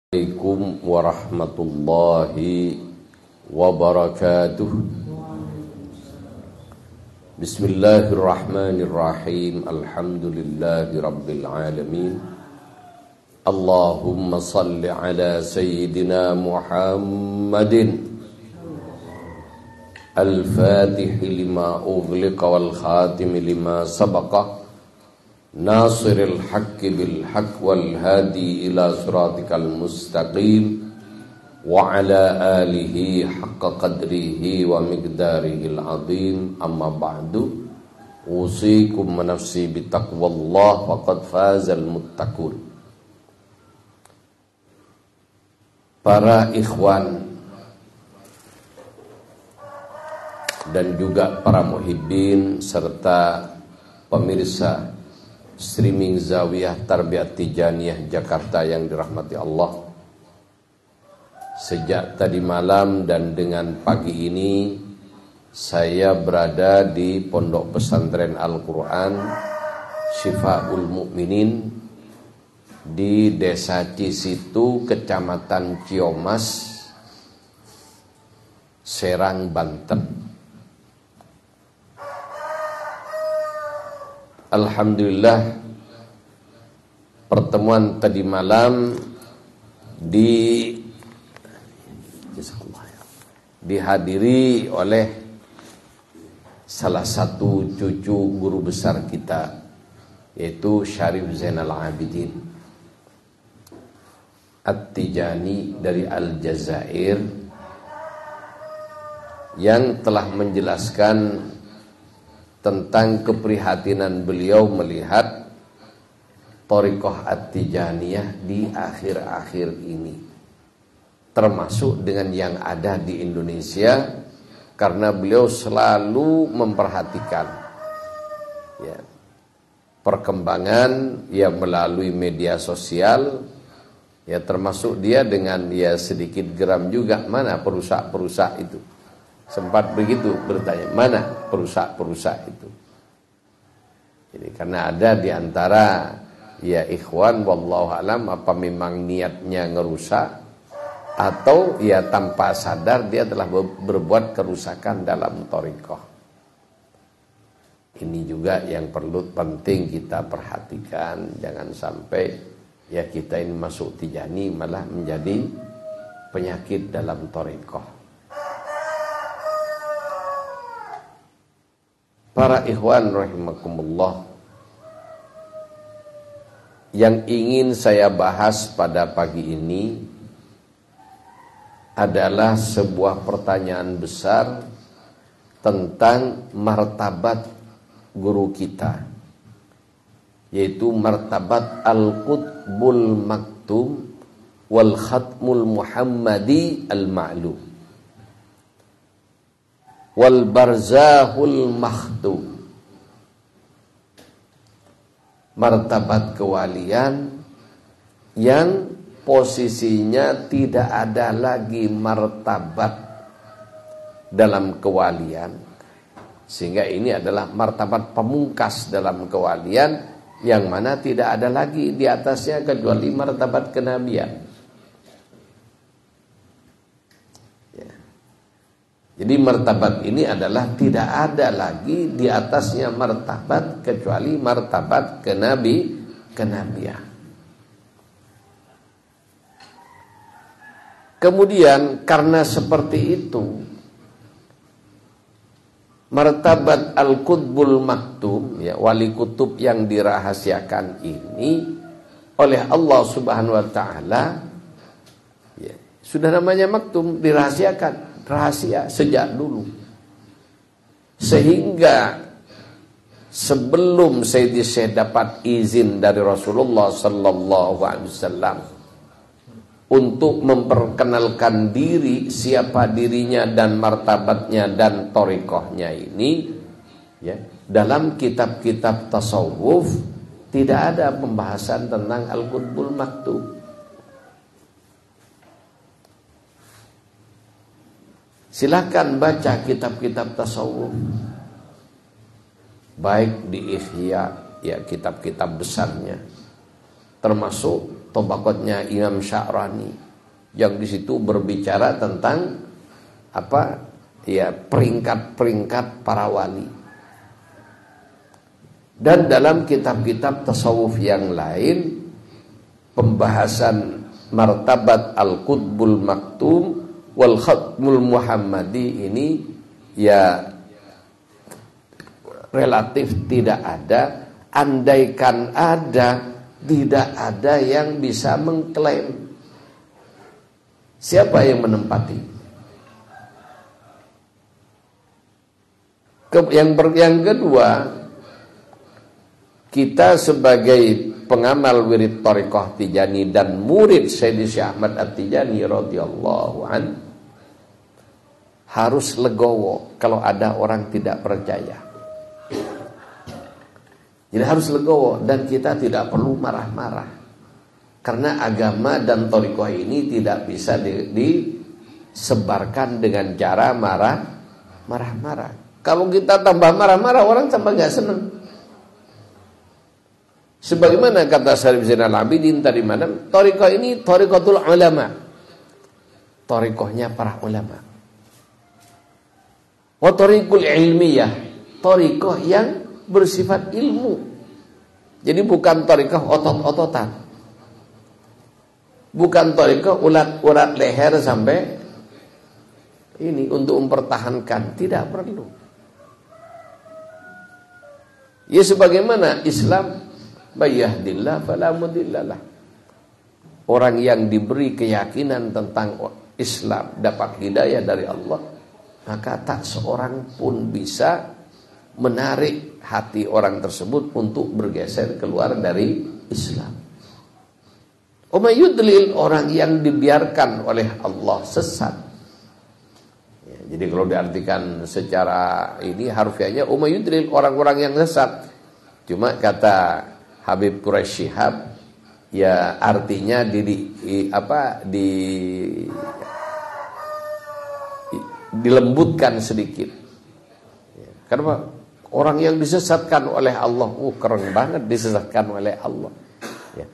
Assalamualaikum warahmatullahi wabarakatuh. Bismillahirrahmanirrahim. Alhamdulillahi rabbil alamin. Allahumma salli ala sayyidina Muhammadin al-fatihi lima ughliqa wal khatimi lima sabaqa Nasiril haqqi bil haqq wal hadi ila siratikal mustaqim wa ala alihi haqqa qadrihi wa miqdarihil azim. Amma ba'du, usikum wa nafsi bitaqwallah faqad fazal muttaqun. Para ikhwan dan juga para muhibbin serta pemirsa streaming Zawiyah Tarbiyat Tijaniyah Jakarta yang dirahmati Allah. Sejak tadi malam dan dengan pagi ini saya berada di Pondok Pesantren Al-Quran Syifaul Mukminin di Desa Cisitu, Kecamatan Ciomas, Serang, Banten. Alhamdulillah, pertemuan tadi malam dihadiri oleh salah satu cucu guru besar kita, yaitu Syarif Zainal Abidin At-Tijani dari Aljazair, yang telah menjelaskan tentang keprihatinan beliau melihat Thariqah At-Tijaniyah di akhir-akhir ini, termasuk dengan yang ada di Indonesia, karena beliau selalu memperhatikan perkembangan melalui media sosial, termasuk dia dengan sedikit geram juga, mana perusak-perusak itu. Sempat begitu bertanya, mana perusak-perusak itu. Jadi karena ada di antara ikhwan wallahu alam, apa memang niatnya ngerusak atau tanpa sadar dia telah berbuat kerusakan dalam thariqah. Ini juga yang penting kita perhatikan, jangan sampai kita ini masuk Tijani malah menjadi penyakit dalam thariqah. Para ikhwan rahimakumullah, yang ingin saya bahas pada pagi ini adalah sebuah pertanyaan besar tentang martabat guru kita, yaitu martabat Al-Qutbul Maktum wal Khatmul Muhammadi Al-Ma'lum wal Barzahul Makhtum. Martabat kewalian yang posisinya tidak ada lagi martabat dalam kewalian, sehingga ini adalah martabat pemungkas dalam kewalian, yang mana tidak ada lagi di atasnya kecuali martabat kenabian. Jadi martabat ini adalah tidak ada lagi di atasnya martabat kecuali martabat kenabian. Kemudian karena seperti itu, martabat Al-Qutbul Maktum, wali kutub yang dirahasiakan ini oleh Allah Subhanahu wa taala, sudah namanya maktum, dirahasiakan, rahasia sejak dulu, sehingga sebelum Sayyidi Syekh dapat izin dari Rasulullah sallallahu alaihi wasallam untuk memperkenalkan diri, siapa dirinya dan martabatnya dan thariqahnya ini, dalam kitab-kitab tasawuf tidak ada pembahasan tentang Al-Qutbul Maktum. Silakan baca kitab-kitab tasawuf, baik di Ihya, kitab-kitab besarnya, termasuk Tabaqatnya Imam Sya'rani, yang di situ berbicara tentang peringkat-peringkat para wali. Dan dalam kitab-kitab tasawuf yang lain, pembahasan martabat al-qutbul maktum wal khatmul muhammadi ini ya relatif tidak ada. Andaikan ada, tidak ada yang bisa mengklaim. Siapa yang menempati? Yang kedua, kita sebagai pengamal wirid thariqah Tijani dan murid Sayyidi Syekh Ahmad At-Tijani radhiyallahu an, harus legowo kalau ada orang tidak percaya. Jadi harus legowo, dan kita tidak perlu marah-marah. Karena agama dan thariqah ini tidak bisa disebarkan dengan cara marah-marah. Kalau kita tambah marah-marah, orang tambah gak senang. Sebagaimana kata Syarif Zainal Abidin tadi malam, thariqah ini thariqatul ulama, thariqahnya para ulama. Wa thariqul ilmiyah, thariqah yang bersifat ilmu. Jadi bukan thariqah otot-ototan, bukan thariqah urat leher sampai ini untuk mempertahankan, tidak perlu. Ya sebagaimana Islam, Bayyahdillah fala mudhillalah. Orang yang diberi keyakinan tentang Islam dapat hidayah dari Allah, maka tak seorang pun bisa menarik hati orang tersebut untuk bergeser keluar dari Islam. Umayyudlil, orang yang dibiarkan oleh Allah sesat. Ya, jadi kalau diartikan secara ini harfiahnya umayyudlil, orang-orang yang sesat. Cuma kata Habib Quraish Shihab, ya artinya dilembutkan sedikit. Ya, karena orang yang disesatkan oleh Allah, keren banget disesatkan oleh Allah. Ya.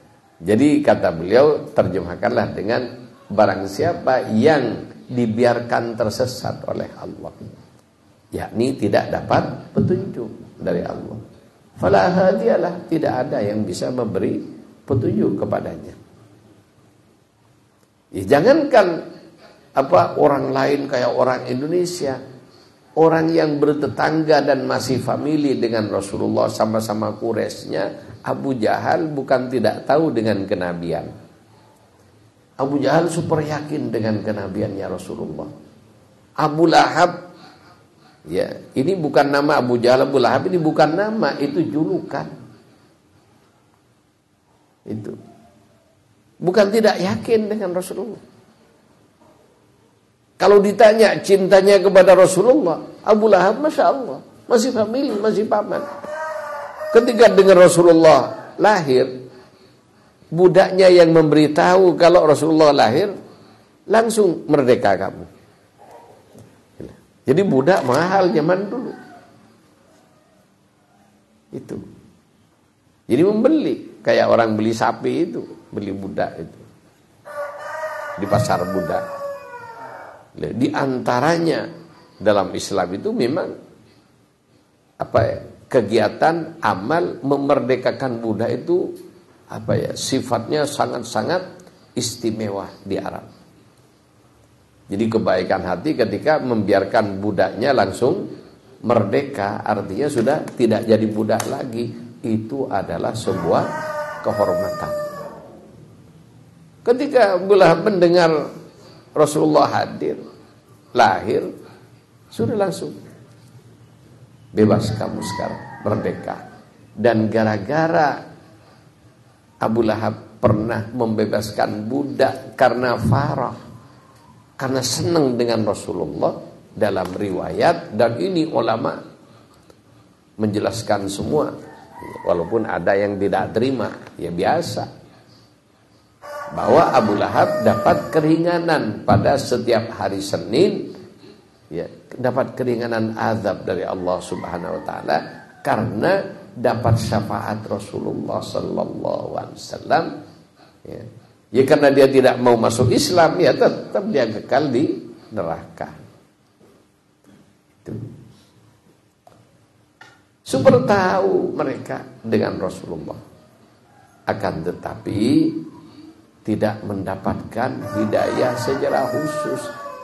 Jadi kata beliau, terjemahkanlah dengan barang siapa yang dibiarkan tersesat oleh Allah, yakni tidak dapat petunjuk dari Allah, fala hadiyalah, tidak ada yang bisa memberi petunjuk kepadanya. Ya, jangankan orang lain kayak orang Indonesia, orang yang bertetangga dan masih famili dengan Rasulullah, sama-sama Quraisynya, Abu Jahal bukan tidak tahu dengan kenabian. Abu Jahal super yakin dengan kenabiannya Rasulullah. Abu Lahab, ya ini bukan nama Abu Jahal, Abu Lahab ini bukan nama, itu julukan. Itu bukan tidak yakin dengan Rasulullah. Kalau ditanya cintanya kepada Rasulullah, Abu Lahab Masya Allah masih famili, masih paman. Ketika dengar Rasulullah lahir, budaknya yang memberitahu kalau Rasulullah lahir, langsung merdeka kamu. Jadi budak mahal zaman dulu. Itu. Jadi membeli, kayak orang beli sapi itu, beli budak itu. Di pasar budak. Di antaranya dalam Islam itu memang kegiatan amal memerdekakan budak itu sifatnya sangat-sangat istimewa di Arab. Jadi kebaikan hati ketika membiarkan budaknya langsung merdeka, artinya sudah tidak jadi budak lagi, itu adalah sebuah kehormatan. Ketika Abu Lahab mendengar Rasulullah hadir, lahir, sudah langsung bebas kamu sekarang, merdeka. Dan gara-gara Abu Lahab pernah membebaskan budak karena farah, karena senang dengan Rasulullah dalam riwayat, dan ini ulama menjelaskan semua, walaupun ada yang tidak terima, ya biasa, bahwa Abu Lahab dapat keringanan pada setiap hari Senin, ya, dapat keringanan azab dari Allah Subhanahu wa taala karena dapat syafaat Rasulullah sallallahu alaihi wasallam Ya karena dia tidak mau masuk Islam, ya tetap dia kekal di neraka. Itu. Super tahu mereka dengan Rasulullah, akan tetapi tidak mendapatkan hidayah secara khusus.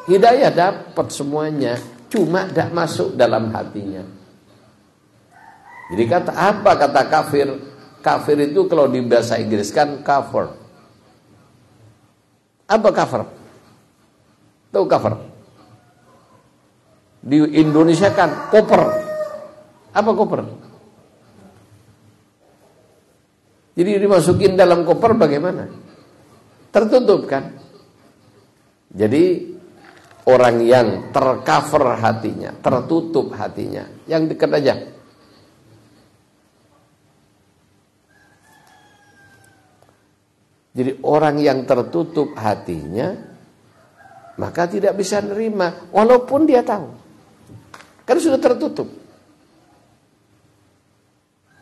Hidayah dapat semuanya, cuma tidak masuk dalam hatinya. Jadi apa kata kafir? Kafir itu kalau di bahasa Inggris kan kafir. Apa kafir? Tahu kafir? Di Indonesia kan koper. Apa koper? Jadi dimasukin dalam koper bagaimana? Tertutup kan? Jadi orang yang tercover hatinya, tertutup hatinya, yang dekat aja. Jadi orang yang tertutup hatinya, maka tidak bisa nerima, walaupun dia tahu. Kan sudah tertutup.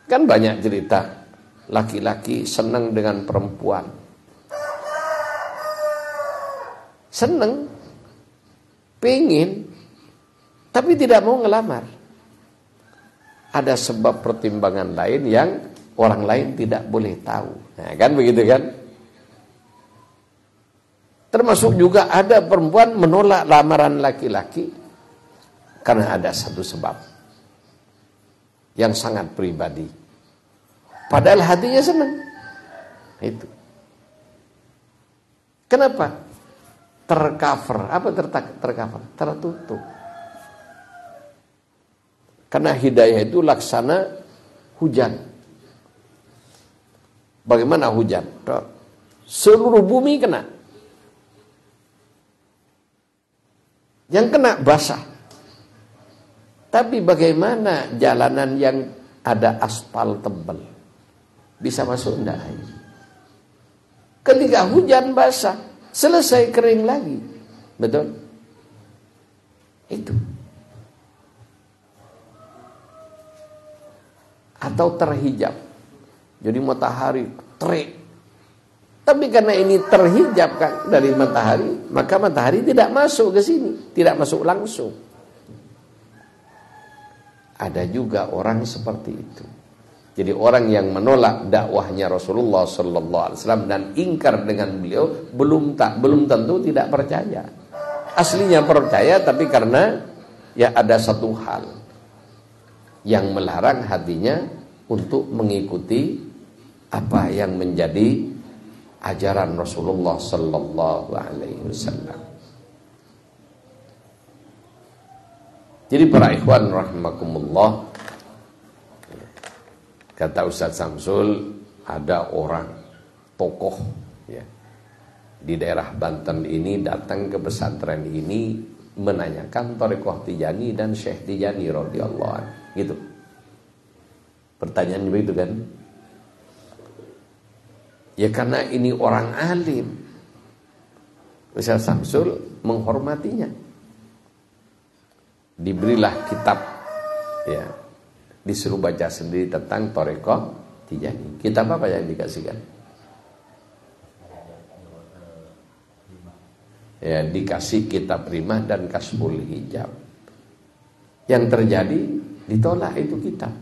Kan banyak cerita laki-laki senang dengan perempuan. Senang, pengen, tapi tidak mau ngelamar. Ada sebab pertimbangan lain yang orang lain tidak boleh tahu. Nah, kan begitu kan? Termasuk juga ada perempuan menolak lamaran laki-laki karena ada satu sebab yang sangat pribadi. Padahal hatinya senang. Itu. Kenapa? Tercover. Apa tercover? Tertutup. Karena hidayah itu laksana hujan. Bagaimana hujan? Seluruh bumi kena. Yang kena basah. Tapi bagaimana jalanan yang ada aspal tebal? Bisa masuk enggak air? Ketika hujan basah, selesai kering lagi. Betul? Itu. Atau terhijab. Jadi matahari terik. Tapi karena ini terhijab kan dari matahari, maka matahari tidak masuk ke sini, tidak masuk langsung. Ada juga orang seperti itu. Jadi orang yang menolak dakwahnya Rasulullah sallallahu alaihi wasallam dan ingkar dengan beliau belum tentu tidak percaya. Aslinya percaya, tapi karena ya ada satu hal yang melarang hatinya untuk mengikuti apa yang menjadi ajaran Rasulullah sallallahu alaihi wasallam. Jadi para ikhwan rahimakumullah, kata Ustaz Samsul, ada orang tokoh ya di daerah Banten ini datang ke pesantren ini menanyakan Thariqah Tijani dan Syekh Tijani radhiyallahu anhu. Gitu. Pertanyaannya begitu kan? Ya karena ini orang alim, Ustaz Samsul menghormatinya. Diberilah kitab, ya, disuruh baca sendiri tentang Thariqah Tijani. Kitab apa yang dikasihkan? Ya, dikasih kitab Rimah dan Kasful Hijab. Yang terjadi ditolak itu kitab.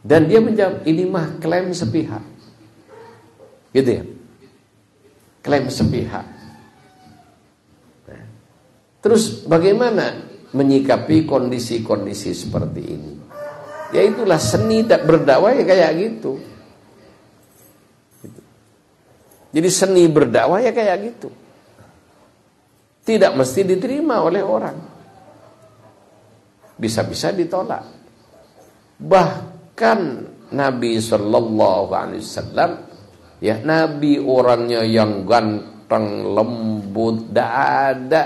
Dan dia menjawab, ini mah klaim sepihak. Gitu ya. Klaim sepihak. Nah, terus bagaimana menyikapi kondisi-kondisi seperti ini? Ya itulah seni berdakwah ya kayak gitu. Jadi seni berdakwah ya kayak gitu. Tidak mesti diterima oleh orang. Bisa-bisa ditolak. Bahkan Nabi sallallahu alaihi wasallam, ya, Nabi orangnya yang ganteng, lembut, tidak ada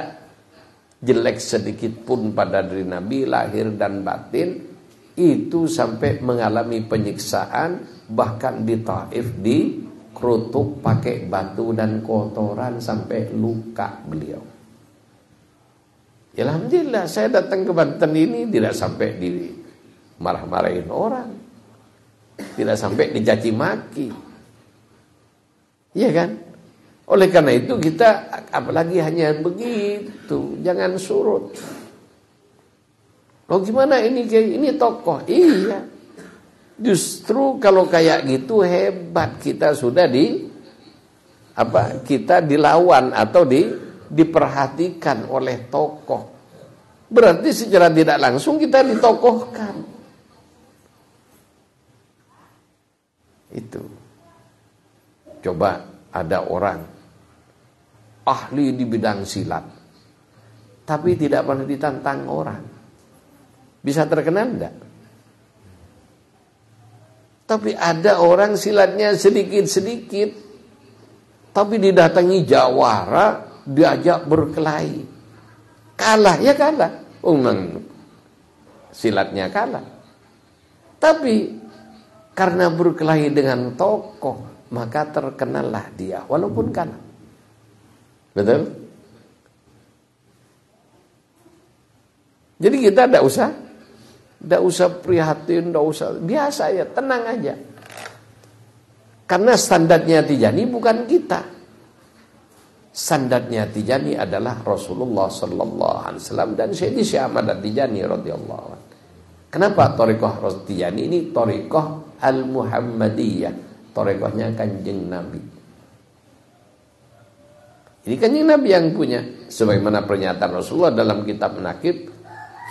jelek sedikit pun pada diri Nabi, lahir dan batin. Itu sampai mengalami penyiksaan, bahkan di Taif dikerutuk pakai batu dan kotoran sampai luka beliau. Ya, alhamdulillah saya datang ke Banten ini tidak sampai dimarah-marahin orang, tidak sampai dicaci maki. Iya kan? Oleh karena itu kita apalagi hanya begitu, jangan surut. Oh gimana ini tokoh? Iya. Justru kalau kayak gitu hebat, kita sudah kita dilawan atau diperhatikan oleh tokoh. Berarti secara tidak langsung kita ditokohkan. Itu. Coba ada orang ahli di bidang silat, tapi tidak pernah ditantang orang. Bisa terkenal enggak? Tapi ada orang silatnya sedikit-sedikit, tapi didatangi jawara, diajak berkelahi. Kalah, ya kalah. Silatnya kalah. Tapi karena berkelahi dengan tokoh, maka terkenallah dia walaupun kalah. Betul? Jadi kita tidak usah prihatin, tidak usah, biasa ya, tenang aja. Karena standarnya Tijani bukan kita. Standarnya Tijani adalah Rasulullah sallallahu alaihi wasallam dan Sayyidi Syekh Ahmad At-Tijani radhiyallahu anhu. Kenapa thariqah Tijani ini thariqah Al-Muhammadiyah, thariqahnya Kanjeng Nabi. Ini Kanjeng Nabi yang punya, sebagaimana pernyataan Rasulullah dalam kitab Manaqib,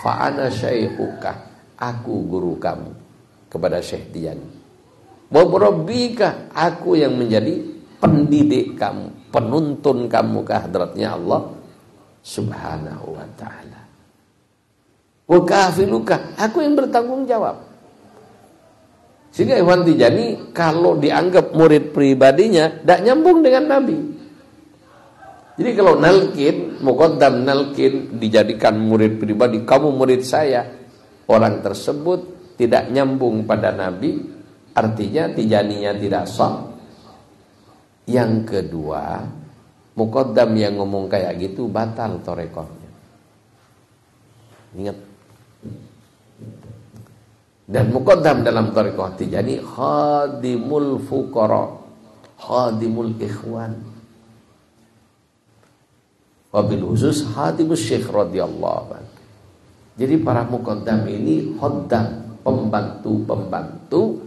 fa ana syaikhuka, aku guru kamu, kepada Syekh Tijani. Wa murabbika, aku yang menjadi pendidik kamu, penuntun kamu ke hadratnya Allah Subhanahu wa taala. Wa kafiluka, aku yang bertanggung jawab. Sehingga Ikhwan Tijani kalau dianggap murid pribadinya tidak nyambung dengan Nabi. Jadi kalau nalkin, muqaddam nalkin, dijadikan murid pribadi, kamu murid saya, orang tersebut tidak nyambung pada Nabi, artinya Tijaninya tidak sah. Yang kedua, muqaddam yang ngomong kayak gitu batal thariqahnya. Ingat. Dan muqaddam dalam thariqah Tijani khadimul fuqara, khadimul ikhwan. Wabil khusus khadimus Syekh radhiyallahu anhu. Jadi para muqaddam ini khaddam, pembantu-pembantu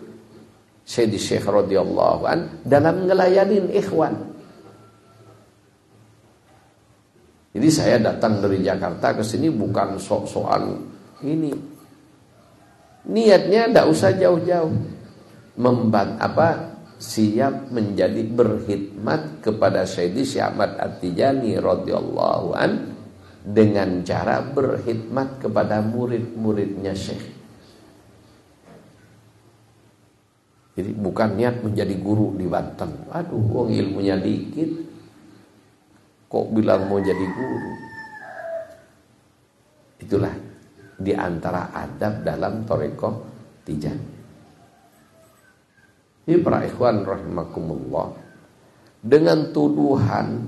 Sayyidi Syekh radhiyallahu anhu dalam ngelayanin ikhwan. Jadi saya datang dari Jakarta ke sini bukan sok-sokan ini. Niatnya tidak usah jauh-jauh. Siap menjadi berkhidmat kepada Sayyidi Syekh Ahmad At-Tijani radhiyallahu an dengan cara berkhidmat kepada murid-muridnya Syekh. Jadi bukan niat menjadi guru di Banten. Aduh, wong ilmunya dikit kok bilang mau jadi guru. Itulah di antara adab dalam thariqah Tijani. Ini para ikhwan rahimakumullah, dengan tuduhan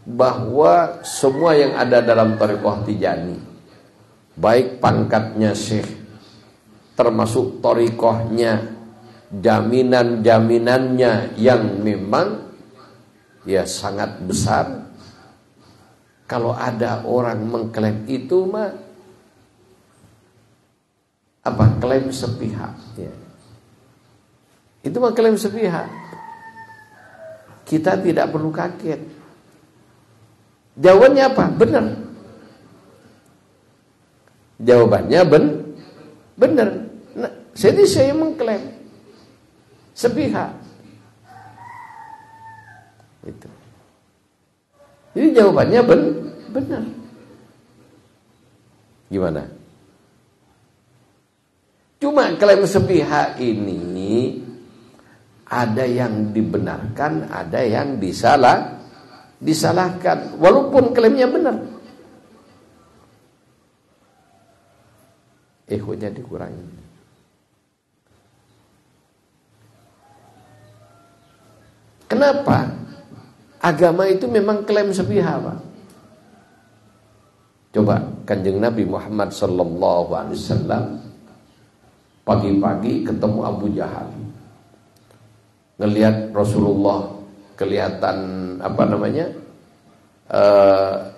bahwa semua yang ada dalam thariqah Tijani, baik pangkatnya Syekh, termasuk thariqahnya, jaminan-jaminannya yang memang ya sangat besar. Kalau ada orang mengklaim itu mah klaim sepihak ya. Itu mah klaim sepihak. Kita tidak perlu kaget. Jawabannya apa? Benar. Jawabannya benar. Nah, jadi saya mengklaim sepihak. Itu. Jadi jawabannya benar. Gimana? Cuma klaim sepihak ini ada yang dibenarkan, ada yang disalahkan, walaupun klaimnya benar. Ikhwanya dikurangi. Kenapa? Agama itu memang klaim sepihak, Pak. Coba Kanjeng Nabi Muhammad sallallahu alaihi wasallam pagi-pagi ketemu Abu Jahal. Ngelihat Rasulullah kelihatan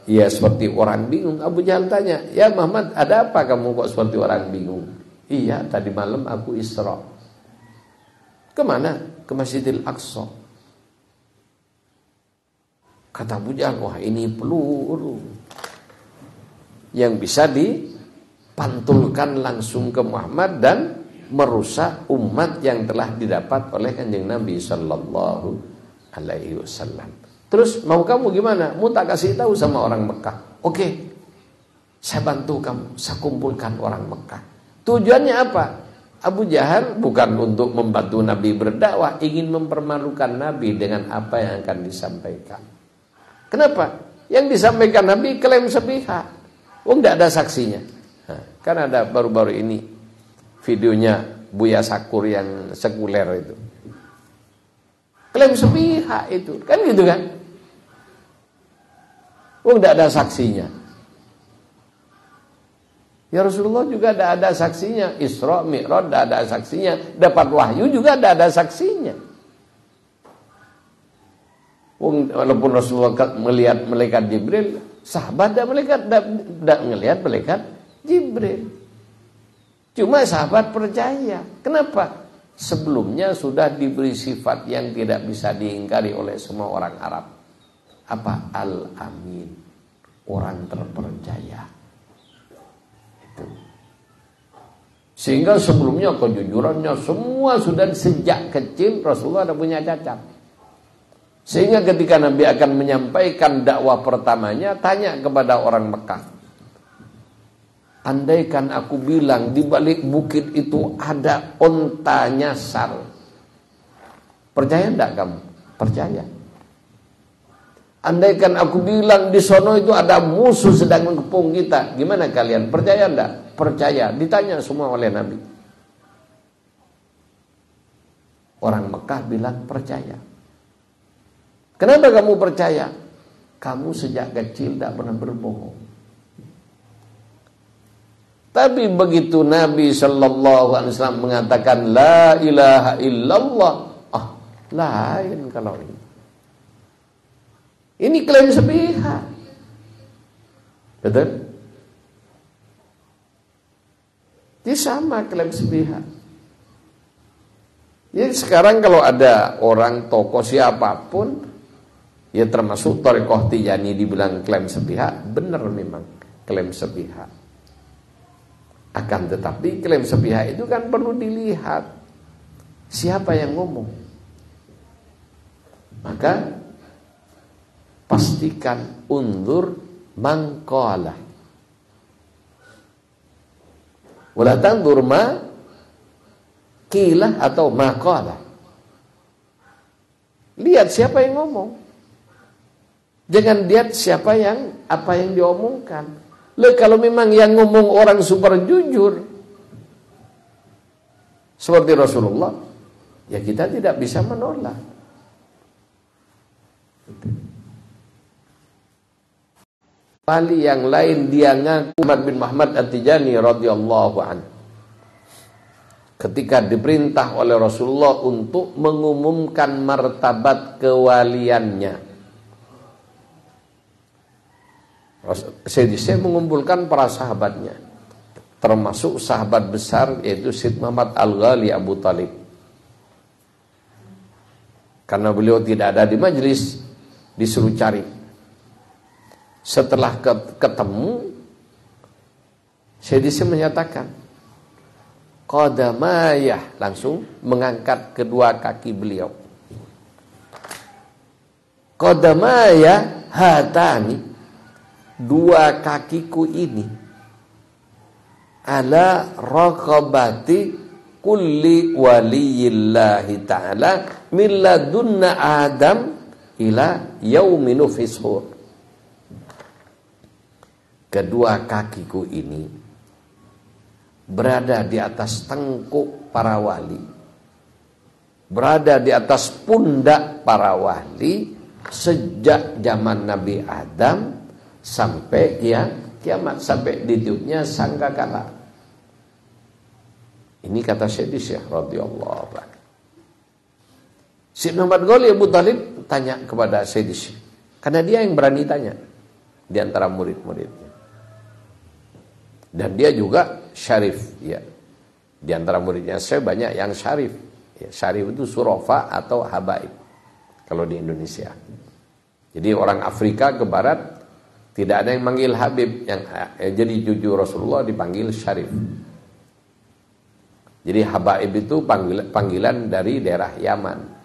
ya seperti orang bingung. Abu Jahal tanya, ya Muhammad, ada apa kamu kok seperti orang bingung? Iya, tadi malam aku Isra. Kemana? Ke Masjidil Aqsa. Kata Abu Jahal, wah ini peluru yang bisa dipantulkan langsung ke Muhammad dan merusak umat yang telah didapat oleh Kanjeng Nabi Sallallahu Alaihi Wasallam. Terus mau kamu gimana? Mau tak kasih tahu sama orang Mekah? Oke, saya bantu kamu, saya kumpulkan orang Mekah. Tujuannya apa? Abu Jahal bukan untuk membantu Nabi berdakwah, ingin mempermalukan Nabi dengan apa yang akan disampaikan. Kenapa? Yang disampaikan Nabi klaim sepihak. Tidak ada saksinya. Nah, kan ada baru-baru ini videonya Buya Sakur yang sekuler itu. Klaim sepihak itu, kan gitu kan? Tidak ada saksinya. Ya Rasulullah juga tidak ada saksinya. Isra, Mi'raj tidak ada saksinya. Dapat wahyu juga tidak ada saksinya. Walaupun Rasulullah melihat malaikat Jibril, sahabat tidak melihat malaikat Jibril. Cuma sahabat percaya. Kenapa? Sebelumnya sudah diberi sifat yang tidak bisa diingkari oleh semua orang Arab. Apa? Al-Amin, orang terpercaya. Sehingga sebelumnya kejujurannya semua sudah sejak kecil Rasulullah ada punya cacat. Sehingga ketika Nabi akan menyampaikan dakwah pertamanya, tanya kepada orang Mekah, andaikan aku bilang di balik bukit itu ada onta nyasar, percaya enggak kamu? Percaya. Andaikan aku bilang di sono itu ada musuh sedang mengepung kita, gimana kalian? Percaya enggak? Percaya. Ditanya semua oleh Nabi. Orang Mekah bilang percaya. Kenapa kamu percaya? Kamu sejak kecil tidak pernah berbohong. Tapi begitu Nabi Sallallahu Alaihi Wasallam mengatakan La ilaha illallah, lain kalau ini. Ini klaim sepihak. Betul? Ini sama klaim sepihak. Jadi sekarang kalau ada orang tokoh siapapun, ya termasuk Thariqah Tijaniyah dibilang klaim sepihak, benar memang klaim sepihak. Akan tetapi klaim sepihak itu kan perlu dilihat siapa yang ngomong. Maka pastikan undur mangqala. Wala tandur ma qila atau maqala. Lihat siapa yang ngomong. Jangan lihat siapa yang apa yang diomongkan. Kalau memang yang ngomong orang super jujur seperti Rasulullah, ya kita tidak bisa menolak. Wali yang lain dia ngaku Muhammad bin Muhammad At-Tijani radhiyallahu anhu. Ketika diperintah oleh Rasulullah untuk mengumumkan martabat kewaliannya, Sayyidina mengumpulkan para sahabatnya, termasuk sahabat besar yaitu Syed Muhammad Al-Ghali Abu Talib. Karena beliau tidak ada di majelis, disuruh cari. Setelah ketemu, Sayyidina menyatakan qadamayah, langsung mengangkat kedua kaki beliau. Qadamayah hatani, dua kakiku ini ala raqabati kulli waliyillahi ta'ala min ladunna Adam ila yaumil fishur. Kedua kakiku ini berada di atas tengkuk para wali, berada di atas pundak para wali sejak zaman Nabi Adam sampai kiamat, sampai ditiupnya sangkakala. Ini kata Syekh radhiyallahu anhu. Sayyidina Muhammad Ghali Abu Talib tanya kepada Sayyid Syekh, karena dia yang berani tanya di antara murid-muridnya. Dan dia juga syarif, ya. Di antara muridnya saya banyak yang syarif. Ya, syarif itu surafa atau habaib kalau di Indonesia. Jadi orang Afrika ke barat tidak ada yang manggil habib, yang jadi cucu Rasulullah dipanggil syarif. Jadi habaib itu panggilan dari daerah Yaman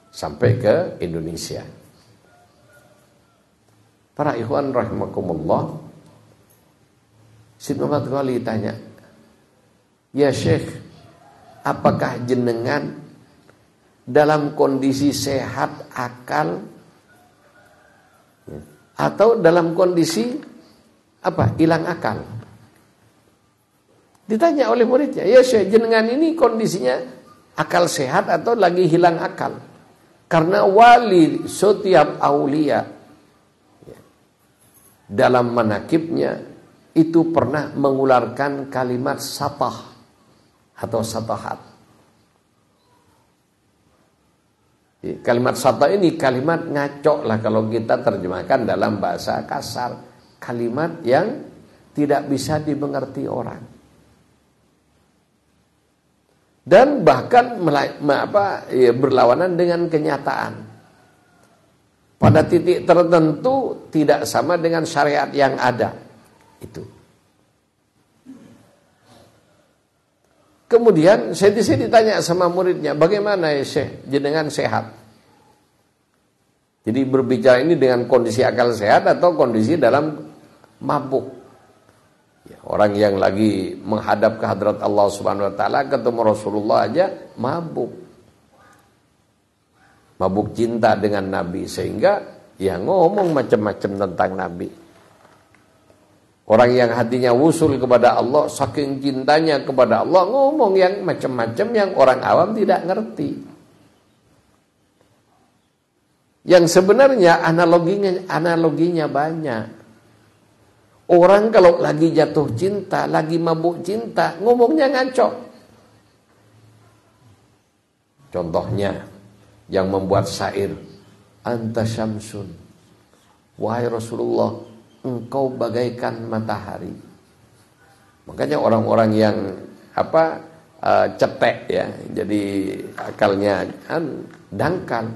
sampai ke Indonesia. Para ikhwan rahimakumullah, Sayyid Muhammad Ghali tanya, "Ya Syekh, apakah jenengan dalam kondisi sehat akal atau dalam kondisi hilang akal?" Ditanya oleh muridnya, "Ya Syekh, jenengan ini kondisinya akal sehat atau lagi hilang akal?" Karena wali setiap aulia dalam manakibnya itu pernah mengularkan kalimat satah atau satahat. Kalimat satah ini kalimat ngaco lah kalau kita terjemahkan dalam bahasa kasar. Kalimat yang tidak bisa dimengerti orang. Dan bahkan berlawanan dengan kenyataan. Pada titik tertentu tidak sama dengan syariat yang ada. Itu. Kemudian saya ditanya sama muridnya, "Bagaimana ya Syekh, jenengan sehat?" Jadi berbicara ini dengan kondisi akal sehat atau kondisi dalam mabuk. Orang yang lagi menghadap ke hadrat Allah Subhanahu wa taala ketemu Rasulullah aja mabuk. Mabuk cinta dengan Nabi sehingga ya ngomong macam-macam tentang Nabi. Orang yang hatinya wusul kepada Allah, saking cintanya kepada Allah, ngomong yang macam-macam yang orang awam tidak ngerti. Yang sebenarnya analoginya banyak. Orang kalau lagi jatuh cinta, lagi mabuk cinta, ngomongnya ngaco. Contohnya, yang membuat syair, "Anta syamsun, wahai Rasulullah, engkau bagaikan matahari." Makanya orang-orang yang cetek ya, jadi akalnya dangkal.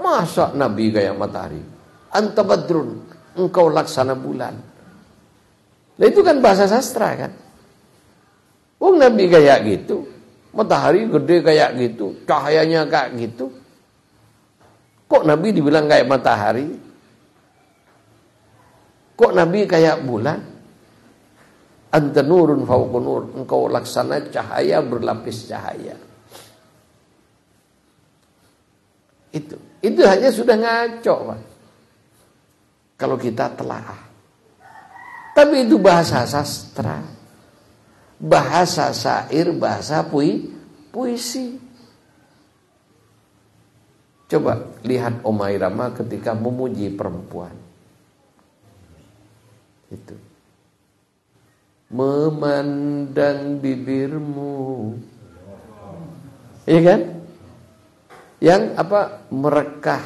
Masa Nabi kayak matahari? Anta badrun, engkau laksana bulan. Nah itu kan bahasa sastra kan. Nabi kayak gitu, matahari gede kayak gitu, cahayanya kayak gitu. Kok Nabi dibilang kayak matahari? Kok Nabi kayak bulan? Anta nurun fawqa nur, engkau laksana cahaya berlapis cahaya. Itu hanya sudah ngaco, Pak. Kalau kita telaah. Tapi itu bahasa sastra, bahasa syair, bahasa puisi. Coba lihat Umairah ketika memuji perempuan. Itu. Memandang bibirmu. Iya kan? Yang merekah.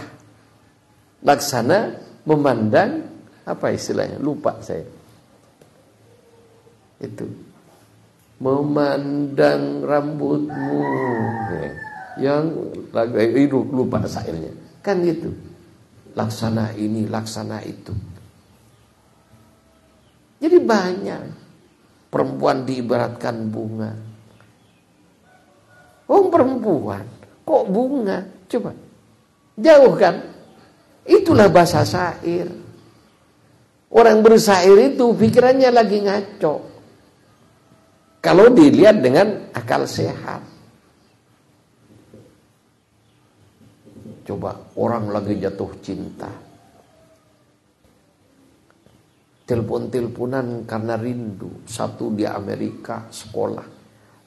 Laksana memandang, istilahnya? Lupa saya. Itu memandang rambutmu yang lupa syairnya kan gitu, laksana ini laksana itu. Jadi banyak perempuan diibaratkan bunga. Perempuan kok bunga, coba jauh kan. Itulah bahasa syair. Orang bersyair itu pikirannya lagi ngaco kalau dilihat dengan akal sehat. Coba orang lagi jatuh cinta, telepon-teleponan karena rindu. Satu di Amerika sekolah,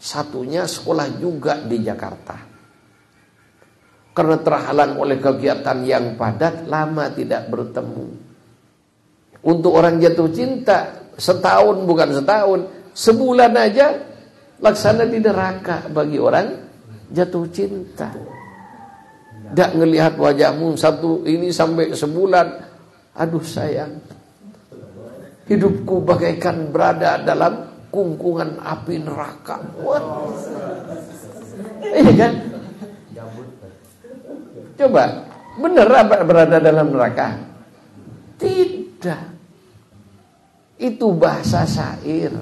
satunya sekolah juga di Jakarta. Karena terhalang oleh kegiatan yang padat, lama tidak bertemu. Untuk orang jatuh cinta, setahun bukan setahun, sebulan aja laksana di neraka bagi orang jatuh cinta. Dak ngelihat wajahmu satu ini sampai sebulan. Aduh sayang, hidupku bagaikan berada dalam kungkungan api neraka. Wah. Iya kan? Coba, benar berada dalam neraka? Tidak. Itu bahasa syair.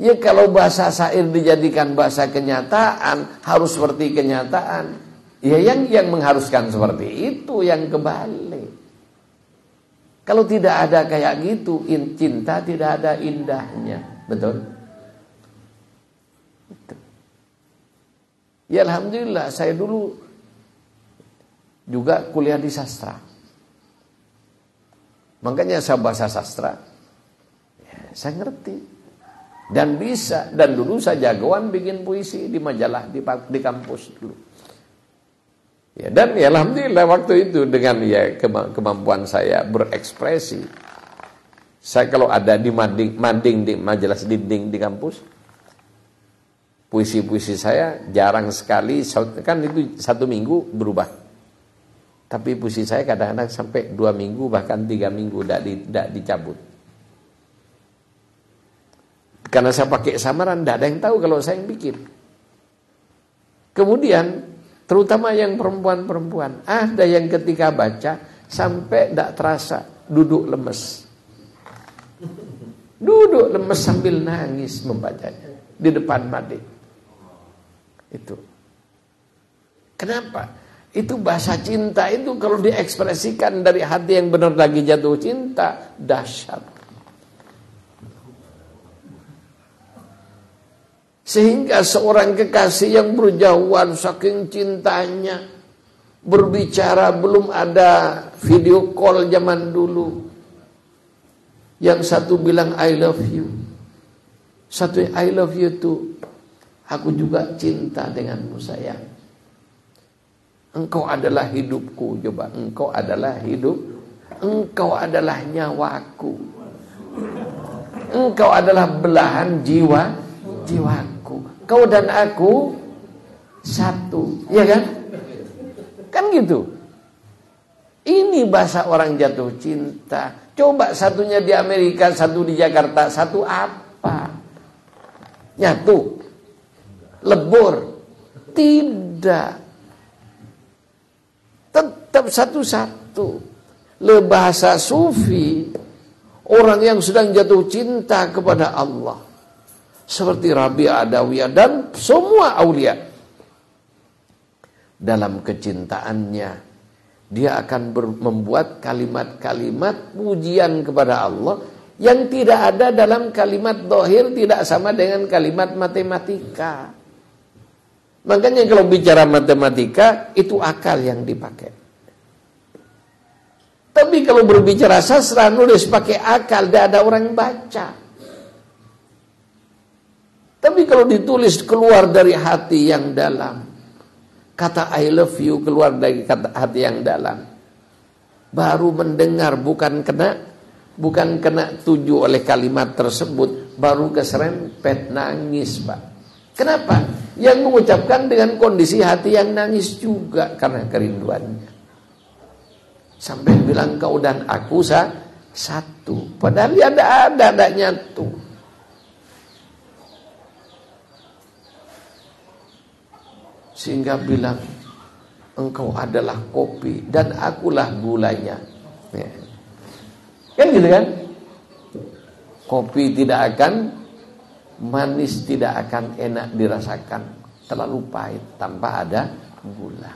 Ya kalau bahasa syair dijadikan bahasa kenyataan, harus seperti kenyataan. Ya yang mengharuskan seperti itu yang kebalik. Kalau tidak ada kayak gitu, cinta tidak ada indahnya. Betul? Ya alhamdulillah, saya dulu juga kuliah di sastra. Makanya saya bahasa sastra, ya, saya ngerti. Dan bisa, dan dulu saya jagoan bikin puisi di majalah di kampus dulu. Ya, dan ya alhamdulillah waktu itu dengan ya kemampuan saya berekspresi. Saya kalau ada di mading di majalah dinding di kampus, puisi-puisi saya jarang sekali, kan itu 1 minggu berubah. Tapi puisi saya kadang-kadang sampai 2 minggu bahkan 3 minggu tidak dicabut. Karena saya pakai samaran, tidak ada yang tahu kalau saya yang bikin. Kemudian, terutama yang perempuan-perempuan, ada yang ketika baca sampai tidak terasa duduk lemes. Duduk lemes sambil nangis membacanya di depan mading. Itu. Kenapa? Itu bahasa cinta itu kalau diekspresikan dari hati yang benar lagi jatuh cinta, dahsyat. Sehingga seorang kekasih yang berjauhan saking cintanya, berbicara, belum ada video call zaman dulu. Yang satu bilang I love you, satu I love you too. Aku juga cinta denganmu sayang. Engkau adalah hidupku. Coba, engkau adalah hidup. Engkau adalah nyawaku. Engkau adalah belahan jiwaku. Kau dan aku satu, ya kan? Kan gitu. Ini bahasa orang jatuh cinta. Coba satunya di Amerika, satu di Jakarta, satu apa? Nyatu, lebur, tidak. Tetap satu-satu. Le bahasa sufi, orang yang sedang jatuh cinta kepada Allah. Seperti Rabi' Adawiyah dan semua aulia. Dalam kecintaannya, dia akan membuat kalimat-kalimat pujian kepada Allah yang tidak ada dalam kalimat dohir, tidak sama dengan kalimat matematika. Makanya kalau bicara matematika, itu akal yang dipakai. Tapi kalau berbicara sastra, nulis pakai akal, tidak ada orang yang baca. Tapi kalau ditulis keluar dari hati yang dalam, kata I love you keluar dari kata hati yang dalam, baru mendengar, bukan kena tuju oleh kalimat tersebut, baru keserempet nangis, Pak. Kenapa? Yang mengucapkan dengan kondisi hati yang nangis juga karena kerinduannya. Sampai bilang kau dan aku satu, padahal dia ada nyatu. Sehingga bilang, engkau adalah kopi dan akulah gulanya. Ya. Kan gitu kan? Kopi tidak akan manis, tidak akan enak dirasakan, terlalu pahit tanpa ada gula.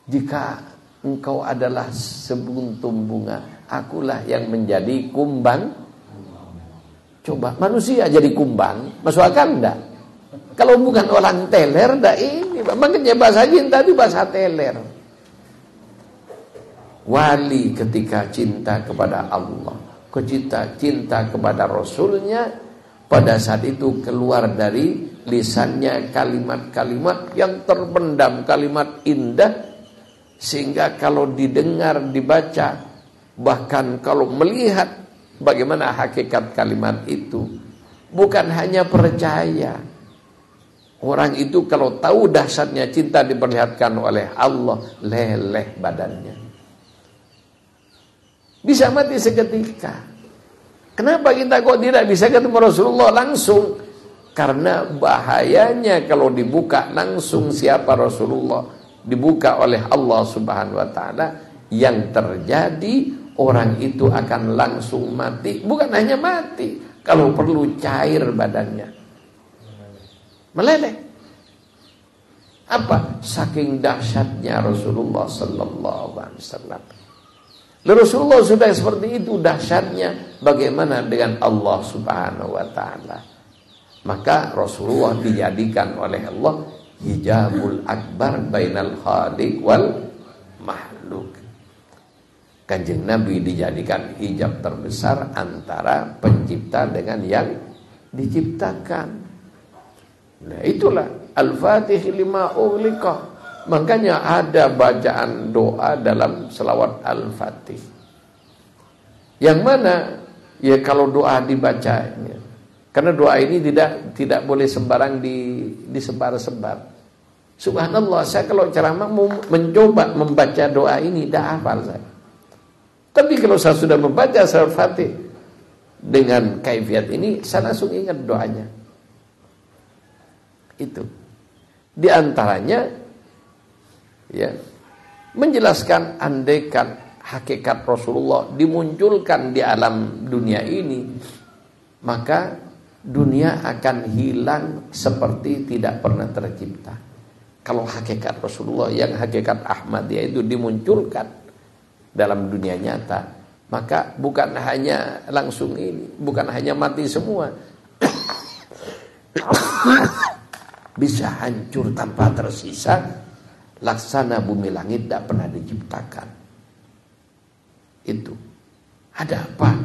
Jika engkau adalah sebuntum bunga, akulah yang menjadi kumbang. Coba manusia jadi kumbang, masuk akal enggak? Kalau bukan orang teler, enggak ini. Makanya bahasa cinta itu bahasa teler. Wali ketika cinta kepada Allah, cinta kepada Rasulnya, pada saat itu keluar dari lisannya kalimat-kalimat yang terpendam, kalimat indah, sehingga kalau didengar, dibaca, bahkan kalau melihat bagaimana hakikat kalimat itu, bukan hanya percaya. Orang itu kalau tahu dahsyatnya cinta diperlihatkan oleh Allah, leleh badannya. Bisa mati seketika. Kenapa kita kok tidak bisa ketemu Rasulullah langsung? Karena bahayanya kalau dibuka langsung siapa Rasulullah, dibuka oleh Allah Subhanahu wa taala, yang terjadi orang itu akan langsung mati. Bukan hanya mati, kalau perlu cair badannya, meleleh. Apa? Saking dahsyatnya Rasulullah sallallahu alaihi wasallam. Rasulullah sudah seperti itu dahsyatnya, bagaimana dengan Allah Subhanahu wa taala? Maka Rasulullah dijadikan oleh Allah hijabul akbar bainal khaliq wal makhluk. Kanjeng Nabi dijadikan hijab terbesar antara pencipta dengan yang diciptakan. Nah, itulah Al-Fatih lima ughliqa. Makanya ada bacaan doa dalam selawat Al-Fatih. Yang mana ya kalau doa dibacanya, karena doa ini tidak boleh sembarang disebar-sebar. Subhanallah, saya kalau ceramah mau mencoba membaca doa ini tidak hafal saya. Tapi kalau saya sudah membaca selawat Fatih dengan kaifiat ini, saya langsung ingat doanya. Itu di antaranya ya, menjelaskan andaikan hakikat Rasulullah dimunculkan di alam dunia ini, maka dunia akan hilang seperti tidak pernah tercipta. Kalau hakikat Rasulullah yang hakikat Ahmadiyah itu dimunculkan dalam dunia nyata, maka bukan hanya langsung ini, bukan hanya mati semua, bisa hancur tanpa tersisa, laksana bumi langit tidak pernah diciptakan. Itu ada apa?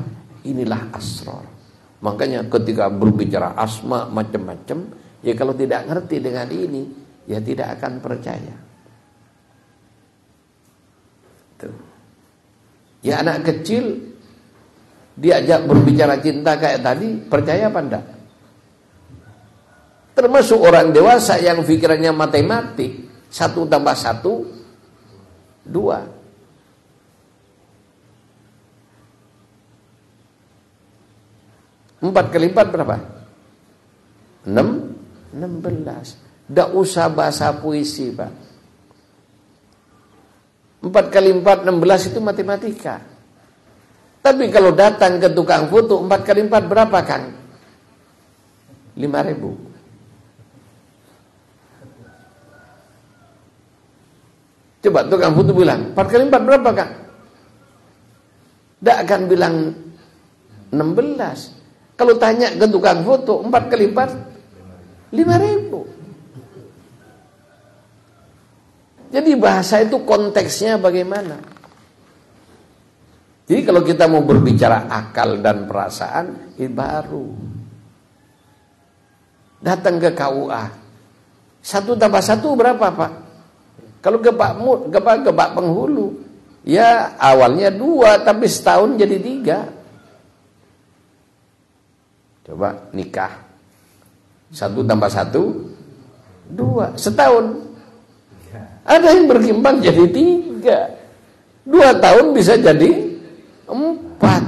Inilah asrar. Makanya ketika berbicara asma macam-macam, ya kalau tidak ngerti dengan ini, ya tidak akan percaya. Tuh. Ya anak kecil diajak berbicara cinta kayak tadi, percaya apa enggak? Termasuk orang dewasa yang pikirannya matematik, 1 + 1 2. 4 kali 4 berapa? 16. Tidak usah bahasa puisi, Pak. 4 kali 4 16 itu matematika. Tapi kalau datang ke tukang foto, 4 kali 4 berapa, Kang? 5.000. Coba tukang foto bilang 4 kali 4 berapa, Kang? Tidak akan bilang 16. Kalau tanya ke tukang foto 4 kali 4 5.000. Jadi bahasa itu konteksnya bagaimana? Jadi kalau kita mau berbicara akal dan perasaan, itu baru datang ke KUA. 1 + 1 berapa, Pak? Kalau ke Pak Penghulu, ya awalnya 2, tapi setahun jadi 3. Coba nikah, 1 + 1 2, setahun. Ada yang berkembang jadi 3, 2 tahun bisa jadi 4.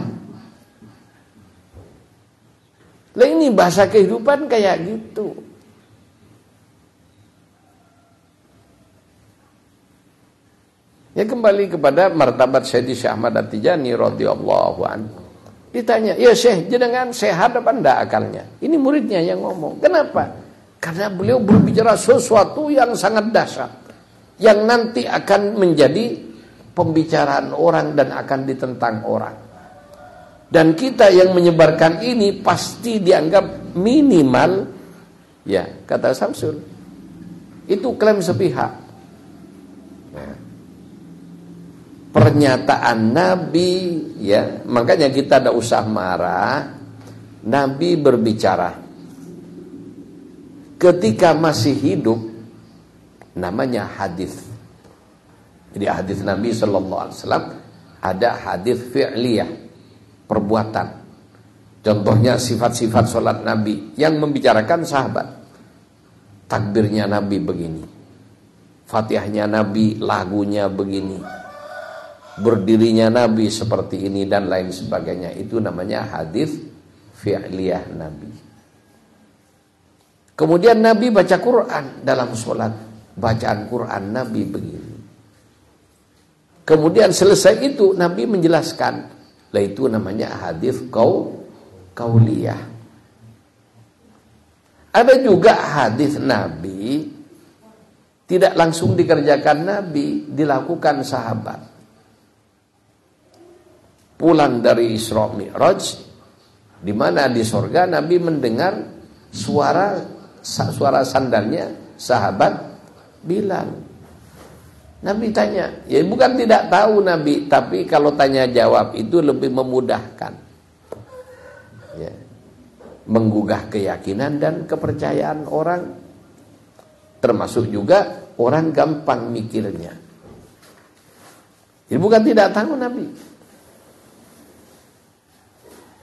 Lah ini bahasa kehidupan kayak gitu. Ya kembali kepada martabat Syekh Ahmad At-Tijani radhiyallahu anhu. Ditanya, ya Syekh, jenengan sehat apa enggak akalnya? Ini muridnya yang ngomong. Kenapa? Karena beliau berbicara sesuatu yang sangat dahsyat, yang nanti akan menjadi pembicaraan orang dan akan ditentang orang. Dan kita yang menyebarkan ini pasti dianggap minimal, ya kata Samsul, itu klaim sepihak. Pernyataan Nabi, ya makanya kita tidak usah marah. Nabi berbicara ketika masih hidup, namanya hadis. Jadi hadis Nabi Sallallahu Alaihi Wasallam ada hadis fi'liyah, perbuatan. Contohnya sifat-sifat sholat Nabi yang membicarakan sahabat. Takbirnya Nabi begini, Fatihahnya Nabi, lagunya begini, berdirinya Nabi seperti ini, dan lain sebagainya. Itu namanya hadis fi'liyah Nabi. Kemudian Nabi baca Quran dalam sholat. Bacaan Quran Nabi begini. Kemudian selesai itu Nabi menjelaskan. Lah itu namanya hadis qauliyah. Ada juga hadis Nabi tidak langsung dikerjakan Nabi, dilakukan sahabat. Pulang dari Isra Mi'raj, di mana di sorga Nabi mendengar suara sandalnya sahabat Bilal. Nabi tanya, ya bukan tidak tahu Nabi, tapi kalau tanya jawab itu lebih memudahkan, ya, menggugah keyakinan dan kepercayaan orang, termasuk juga orang gampang mikirnya. Jadi bukan tidak tahu Nabi.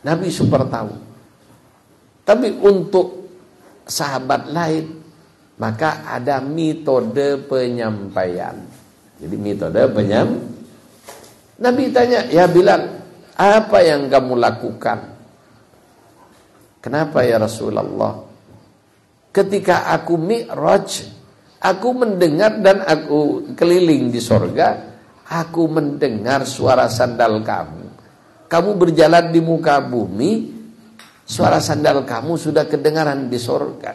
Nabi super tahu. Tapi untuk sahabat lain, maka ada metode penyampaian. Jadi metode Nabi tanya, ya Bilal, apa yang kamu lakukan? Kenapa ya Rasulullah? Ketika aku Mi'raj, aku mendengar dan aku keliling di sorga, aku mendengar suara sandal kamu. Kamu berjalan di muka bumi, suara sandal kamu sudah kedengaran di sorga.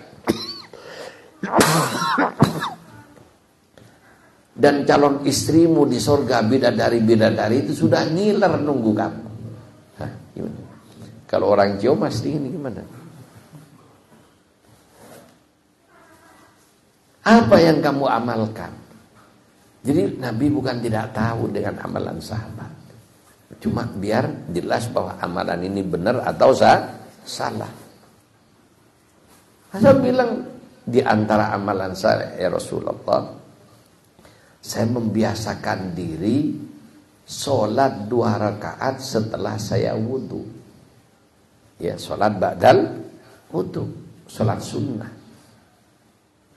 Dan calon istrimu di sorga, bidadari-bidadari itu sudah ngiler nunggu kamu. Hah, gimana? Kalau orang Jawa pasti ini gimana? Apa yang kamu amalkan? Jadi Nabi bukan tidak tahu dengan amalan sahabat. Cuma biar jelas bahwa amalan ini benar atau salah. Saya bilang, di antara amalan saya, ya Rasulullah, saya membiasakan diri sholat 2 rakaat setelah saya wudhu. Ya, sholat ba'dal wudhu, sholat sunnah.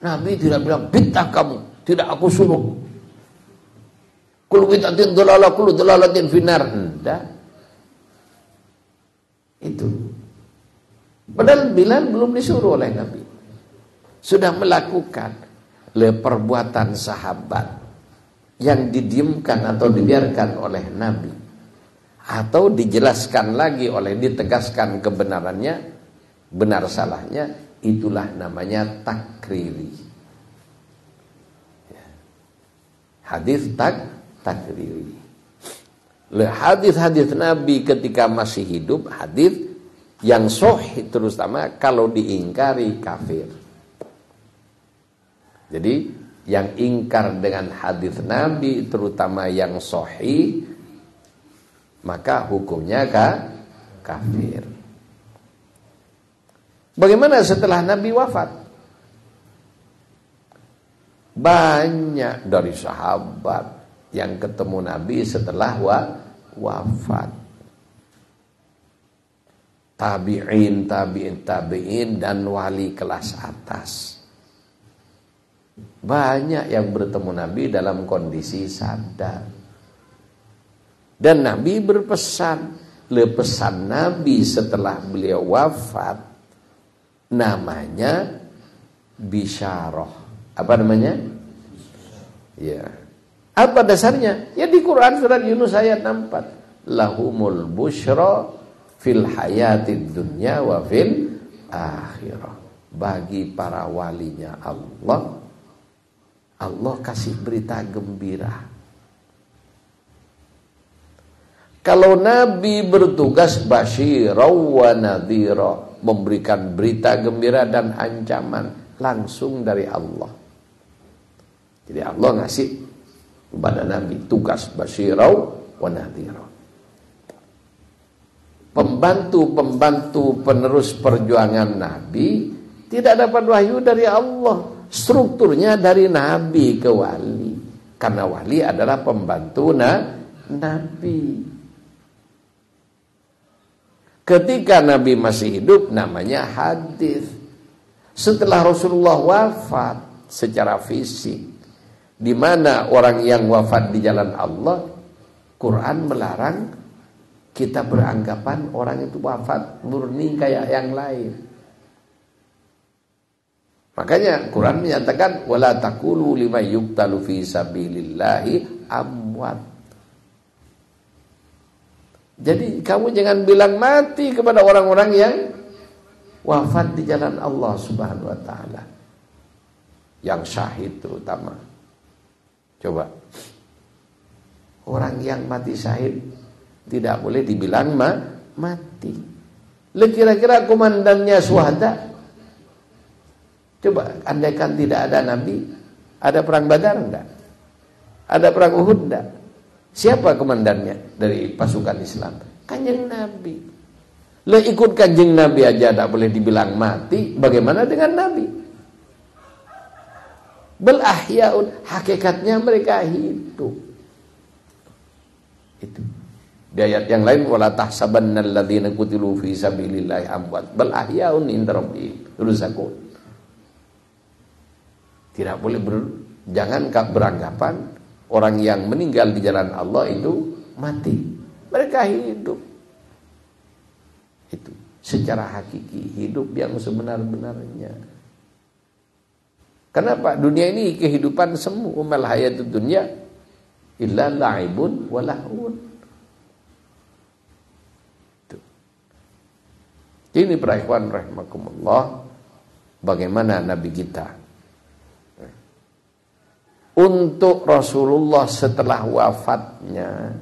Nabi tidak bilang, bid'ah kamu, tidak aku suruh. Kullu bid'atin dhalalah, kullu dhalalatin finnar. Enggak. Itu. Padahal Bilal belum disuruh oleh Nabi. Sudah melakukan perbuatan sahabat yang didiamkan atau dibiarkan oleh Nabi, atau dijelaskan lagi oleh, ditegaskan kebenarannya, benar salahnya, itulah namanya takriri. Hadis takriri. Hadis-hadis Nabi ketika masih hidup, hadis yang sahih, terutama kalau diingkari kafir. Jadi yang ingkar dengan hadis Nabi, terutama yang sahih, maka hukumnya kafir. Bagaimana setelah Nabi wafat? Banyak dari sahabat yang ketemu Nabi setelah wafat. Tabi'in dan wali kelas atas. Banyak yang bertemu Nabi dalam kondisi sadar. Dan Nabi berpesan, pesan Nabi setelah beliau wafat namanya bisyarah. Apa namanya? Ya. Apa dasarnya? Ya di Quran surat Yunus ayat 64. Lahumul busyra fil hayatid dunya wa fil akhirah. Bagi para walinya Allah, Allah kasih berita gembira. Kalau Nabi bertugas basyirau wa nadhira, memberikan berita gembira dan ancaman langsung dari Allah. Jadi Allah ngasih kepada Nabi tugas basyirau wa nadhira. Pembantu-pembantu penerus perjuangan Nabi tidak dapat wahyu dari Allah. Strukturnya dari Nabi ke wali. Karena wali adalah pembantu Nabi. Ketika Nabi masih hidup namanya hadis. Setelah Rasulullah wafat secara fisik, di mana orang yang wafat di jalan Allah, Quran melarang kita beranggapan orang itu wafat murni kayak yang lain. Makanya Quran menyatakan wala taqulu liman yuqtalu fi sabilillahi amwat. Jadi kamu jangan bilang mati kepada orang-orang yang wafat di jalan Allah Subhanahu wa taala. Yang syahid terutama. Coba. Orang yang mati syahid tidak boleh dibilang mati. Kira-kira komandannya syuhada. Coba andaikan tidak ada Nabi, ada perang Badar enggak? Ada perang Uhud enggak? Siapa komandannya dari pasukan Islam? Kanjeng Nabi. Lah ikut kanjeng Nabi aja tidak boleh dibilang mati, bagaimana dengan Nabi? Bal ahyaun, hakikatnya mereka hidup. Itu. Di ayat yang lain wala tahsabannal ladzina qutilu fi sabilillahi amwat bal ahyaun inda rabbihim yurzaqun. Tidak boleh jangan beranggapan orang yang meninggal di jalan Allah itu mati. Mereka hidup. Itu secara hakiki hidup yang sebenar-benarnya. Kenapa? Dunia ini kehidupan semu, mal hayatud dunya illa la'ibun wa lahun. Ini para ikhwan rahimakumullah, bagaimana Nabi kita untuk Rasulullah setelah wafatnya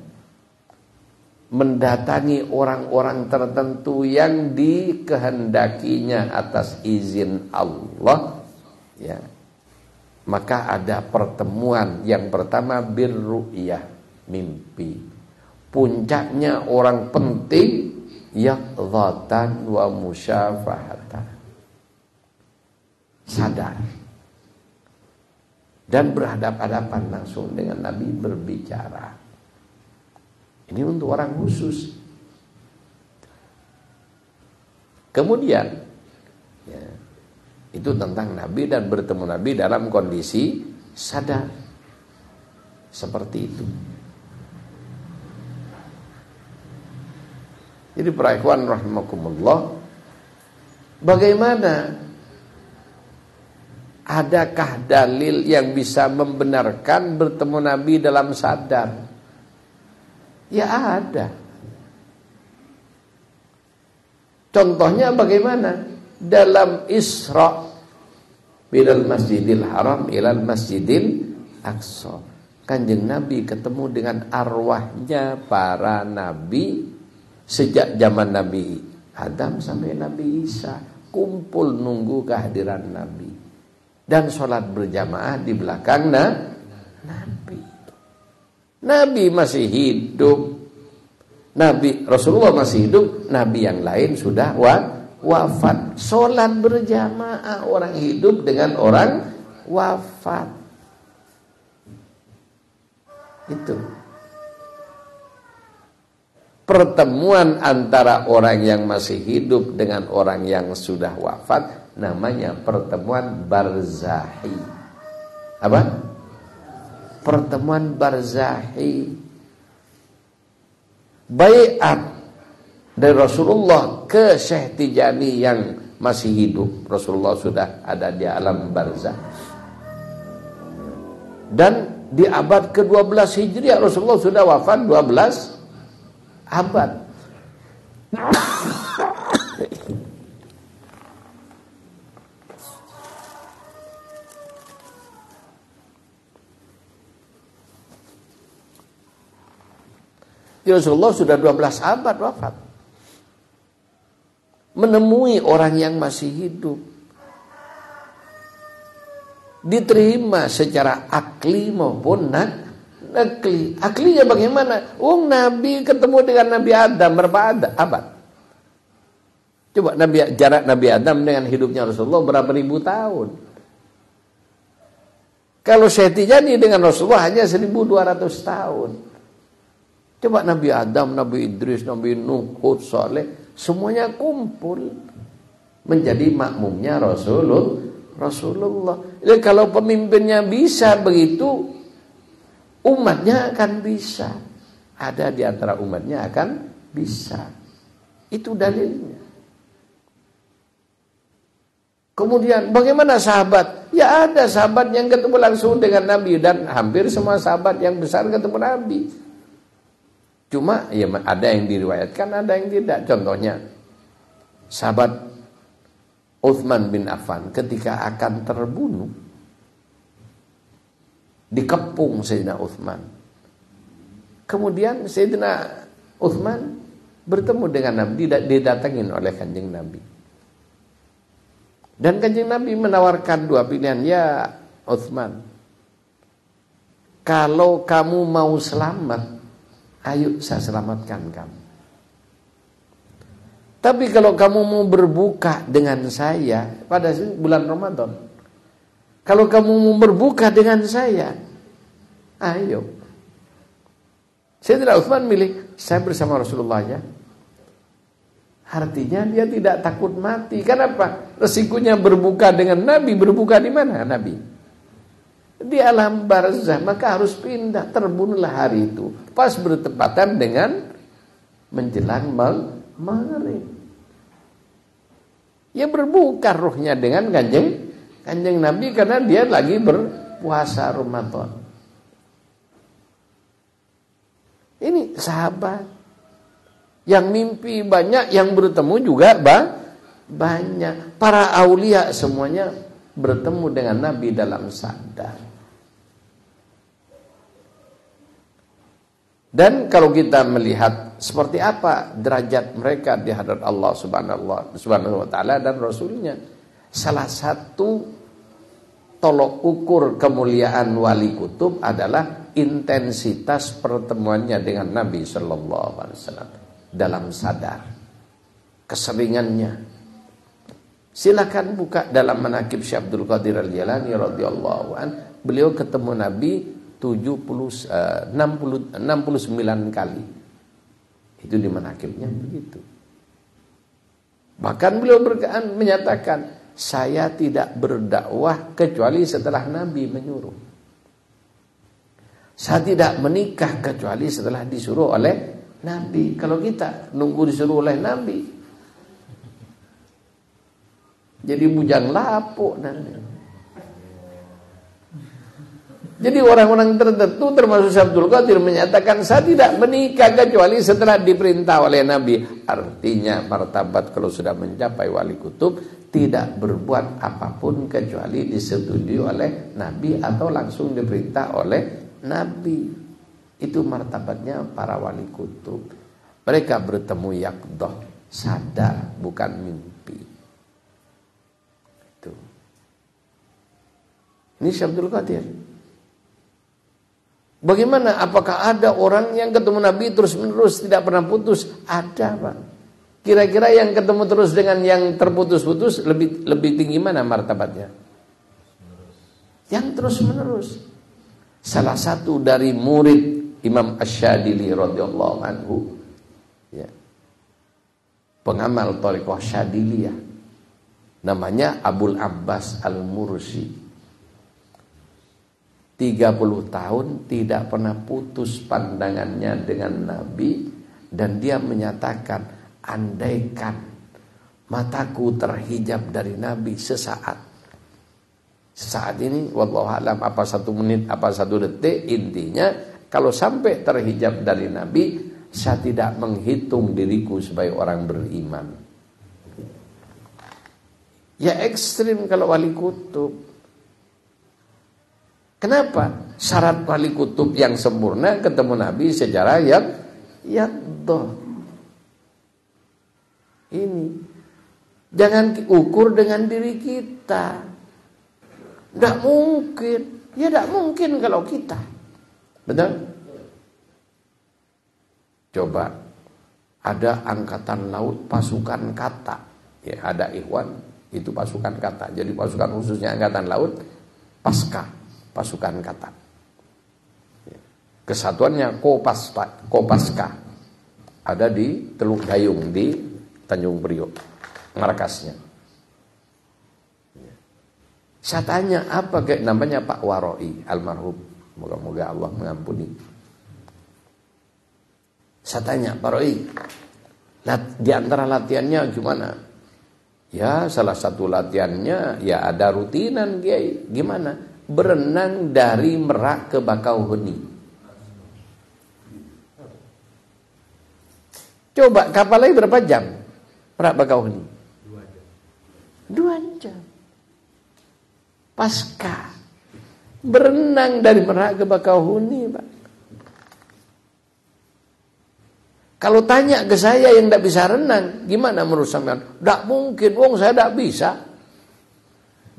mendatangi orang-orang tertentu yang dikehendakinya atas izin Allah, ya. Maka ada pertemuan yang pertama birru'yah, mimpi. Puncaknya orang penting yaqdzatan wa musyafahatan. Sadar dan berhadap-hadapan langsung dengan Nabi berbicara. Ini untuk orang khusus. Kemudian ya, itu tentang Nabi dan bertemu Nabi dalam kondisi sadar. Seperti itu. Jadi para ikhwan rahimakumullah, bagaimana, adakah dalil yang bisa membenarkan bertemu Nabi dalam sadar? Ya ada. Contohnya bagaimana? Dalam Isra minal Masjidil Haram ilal Masjidil Aqsa, Kanjeng Nabi ketemu dengan arwahnya para nabi sejak zaman Nabi Adam sampai Nabi Isa, kumpul nunggu kehadiran Nabi dan sholat berjamaah di belakang Nabi. Nabi masih hidup, Nabi Rasulullah masih hidup, Nabi yang lain sudah wafat. Sholat berjamaah orang hidup dengan orang wafat. Itu pertemuan antara orang yang masih hidup dengan orang yang sudah wafat, namanya pertemuan barzahi. Apa? Pertemuan barzahi. Baiat dari Rasulullah ke Syekh Tijani yang masih hidup. Rasulullah sudah ada di alam barzah. Dan di abad ke-12 Hijriah Rasulullah sudah wafat 12 abad. Rasulullah sudah 12 abad wafat. Menemui orang yang masih hidup, diterima secara akli maupun nakli. Aklinya bagaimana? Nabi ketemu dengan Nabi Adam berapa abad? Coba jarak Nabi Adam dengan hidupnya Rasulullah berapa ribu tahun? Kalau Syekh Tijani dengan Rasulullah hanya 1200 tahun. Coba Nabi Adam, Nabi Idris, Nabi Nuh, Hud, Saleh semuanya kumpul menjadi makmumnya Rasulullah. Jadi kalau pemimpinnya bisa begitu, umatnya akan bisa. Ada di antara umatnya akan bisa. Itu dalilnya. Kemudian bagaimana sahabat? Ya ada sahabat yang ketemu langsung dengan Nabi, dan hampir semua sahabat yang besar ketemu Nabi. Cuma ya ada yang diriwayatkan, ada yang tidak. Contohnya sahabat Utsman bin Affan ketika akan terbunuh, dikepung Sayyidina Utsman. Kemudian Sayyidina Utsman bertemu dengan Nabi, didatangin oleh Kanjeng Nabi. Dan Kanjeng Nabi menawarkan dua pilihan, ya Utsman, kalau kamu mau selamat, ayo saya selamatkan kamu. Tapi kalau kamu mau berbuka dengan saya pada bulan Ramadan, kalau kamu mau berbuka dengan saya, ayo. Sayyidina Utsman milih, saya bersama Rasulullah ya. Artinya dia tidak takut mati. Kenapa? Resikonya berbuka dengan Nabi. Berbuka di mana Nabi? Di alam barzah. Maka harus pindah. Terbunuhlah hari itu. Pas bertepatan dengan menjelang maghrib. Ya berbuka ruhnya dengan kanjeng Nabi, karena dia lagi berpuasa Ramadan. Ini sahabat yang mimpi banyak, yang bertemu juga banyak. Para aulia semuanya bertemu dengan Nabi dalam sadar. Dan kalau kita melihat seperti apa derajat mereka di hadarat Allah Subhanahu wa taala dan Rasulnya, salah satu tolok ukur kemuliaan wali kutub adalah intensitas pertemuannya dengan Nabi sallallahu alaihi wasallam dalam sadar, keseringannya. Silakan buka dalam manaqib Syekh Abdul Qadir Al-Jilani radhiyallahu an, beliau ketemu Nabi 69 kali. Itu di manaqibnya begitu. Bahkan beliau menyatakan, saya tidak berdakwah kecuali setelah Nabi menyuruh. Saya tidak menikah kecuali setelah disuruh oleh Nabi. Kalau kita nunggu disuruh oleh Nabi, jadi bujang lapuk nanti. Jadi orang-orang tertentu termasuk Syekh Abdul Qadir menyatakan, saya tidak menikah kecuali setelah diperintah oleh Nabi. Artinya martabat kalau sudah mencapai wali kutub, tidak berbuat apapun kecuali disetujui oleh Nabi atau langsung diperintah oleh Nabi. Itu martabatnya para wali kutub. Mereka bertemu yaqdah, sadar, bukan mimpi. Itu. Ini Syekh Abdul Qadir. Bagaimana? Apakah ada orang yang ketemu Nabi terus-menerus tidak pernah putus? Ada, Pak. Kira-kira yang ketemu terus dengan yang terputus-putus lebih tinggi mana martabatnya? Yang terus-menerus. Salah satu dari murid Imam Asy-Syadzili radhiyallahu anhu, ya, pengamal thariqah Syadziliyah, namanya Abul Abbas Al-Mursi. 30 tahun tidak pernah putus pandangannya dengan Nabi, dan dia menyatakan, andaikan mataku terhijab dari Nabi sesaat ini, wallahu alam, apa 1 menit, apa 1 detik, intinya kalau sampai terhijab dari Nabi, saya tidak menghitung diriku sebagai orang beriman. Ya ekstrim kalau wali kutub. Kenapa? Syarat wali kutub yang sempurna ketemu Nabi secara yaqdah. Ini jangan ukur dengan diri kita. Tidak mungkin. Ya tidak mungkin kalau kita. Betul? Coba ada angkatan laut pasukan kata. Ya, ada Ikhwan, itu pasukan kata. Jadi pasukan khususnya angkatan laut Paska, pasukan kata. Kesatuannya Kopaska. Ada di Teluk Dayung di Tanjung Priok, markasnya. Saya tanya apa kayak namanya Pak Waroi almarhum, moga-moga Allah mengampuni. Saya tanya Pak Waroi, di antara latihannya gimana? Ya salah satu latihannya ya ada rutinan Kiai. Gimana? Berenang dari Merak ke Bakauheni. Coba kapalnya berapa jam? Merak Bakauheni 2 jam. Pasca berenang dari Merak ke Bakauheni, Pak. Kalau tanya ke saya yang tidak bisa renang, gimana menurut sampean? Tidak mungkin, saya tidak bisa.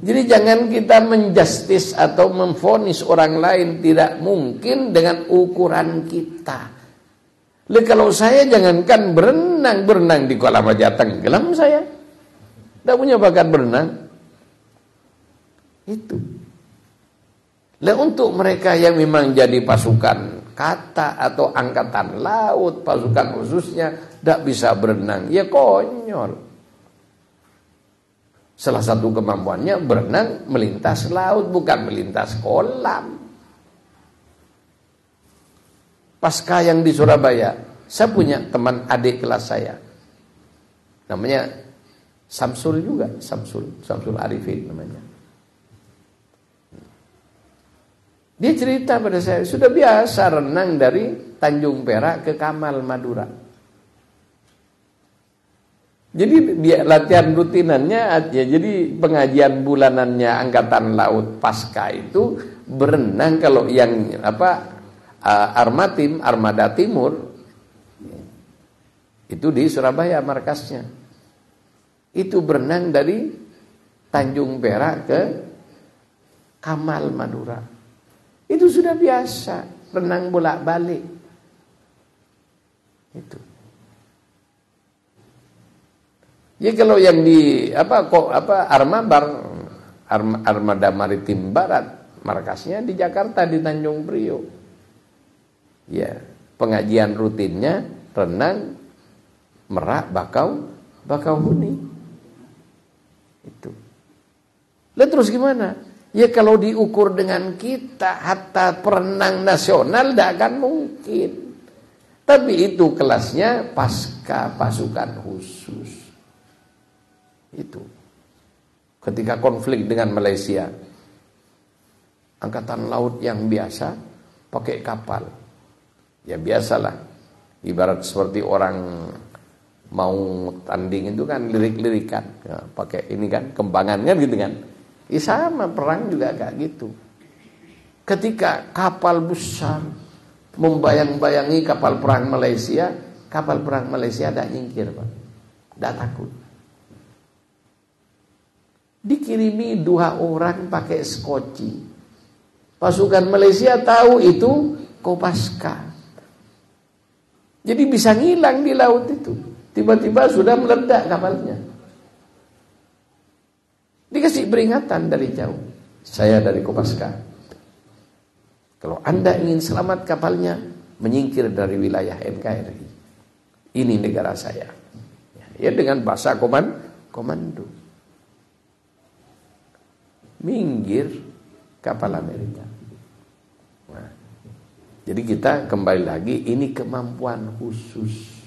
Jadi jangan kita menjustis atau memvonis orang lain tidak mungkin dengan ukuran kita. Lalu kalau saya jangankan berenang di kolam aja tenggelam saya. Tidak punya bakat berenang. Itu. Lalu untuk mereka yang memang jadi pasukan kata atau angkatan laut, pasukan khususnya tidak bisa berenang, ya konyol. Salah satu kemampuannya berenang melintas laut, bukan melintas kolam. Pasca yang di Surabaya, saya punya teman adik kelas saya, namanya Samsul juga, Samsul Arifin namanya. Dia cerita pada saya, sudah biasa renang dari Tanjung Perak ke Kamal Madura. Jadi dia latihan rutinannya, ya, jadi pengajian bulanannya Angkatan Laut Pasca itu berenang. Kalau yang Armada Timur itu di Surabaya markasnya. Itu berenang dari Tanjung Perak ke Kamal Madura. Itu sudah biasa, renang bolak-balik. Itu. Ya kalau yang di Armada Maritim Barat, markasnya di Jakarta di Tanjung Priok. Ya, pengajian rutinnya renang Merak Bakauheni. Itu. Lalu terus gimana? Ya kalau diukur dengan kita, hatta perenang nasional tidak akan mungkin. Tapi itu kelasnya pasca pasukan khusus. Itu. Ketika konflik dengan Malaysia, angkatan laut yang biasa pakai kapal. Ya biasalah. Ibarat seperti orang mau tanding itu kan lirik-lirikan. Ya, pakai ini kan, kembangan kan gitu kan. Ya sama, perang juga kayak gitu. Ketika kapal besar membayang-bayangi kapal perang Malaysia ada nyingkir, Pak. Tidak takut. Dikirimi 2 orang pakai skoci. Pasukan Malaysia tahu itu Kopaska. Jadi bisa ngilang di laut itu. Tiba-tiba sudah meledak kapalnya. Dikasih peringatan dari jauh. Saya dari Kopaska. Kalau Anda ingin selamat kapalnya, menyingkir dari wilayah NKRI. Ini negara saya. Ya dengan bahasa komando. Minggir kapal Amerika. Nah, jadi kita kembali lagi, ini kemampuan khusus.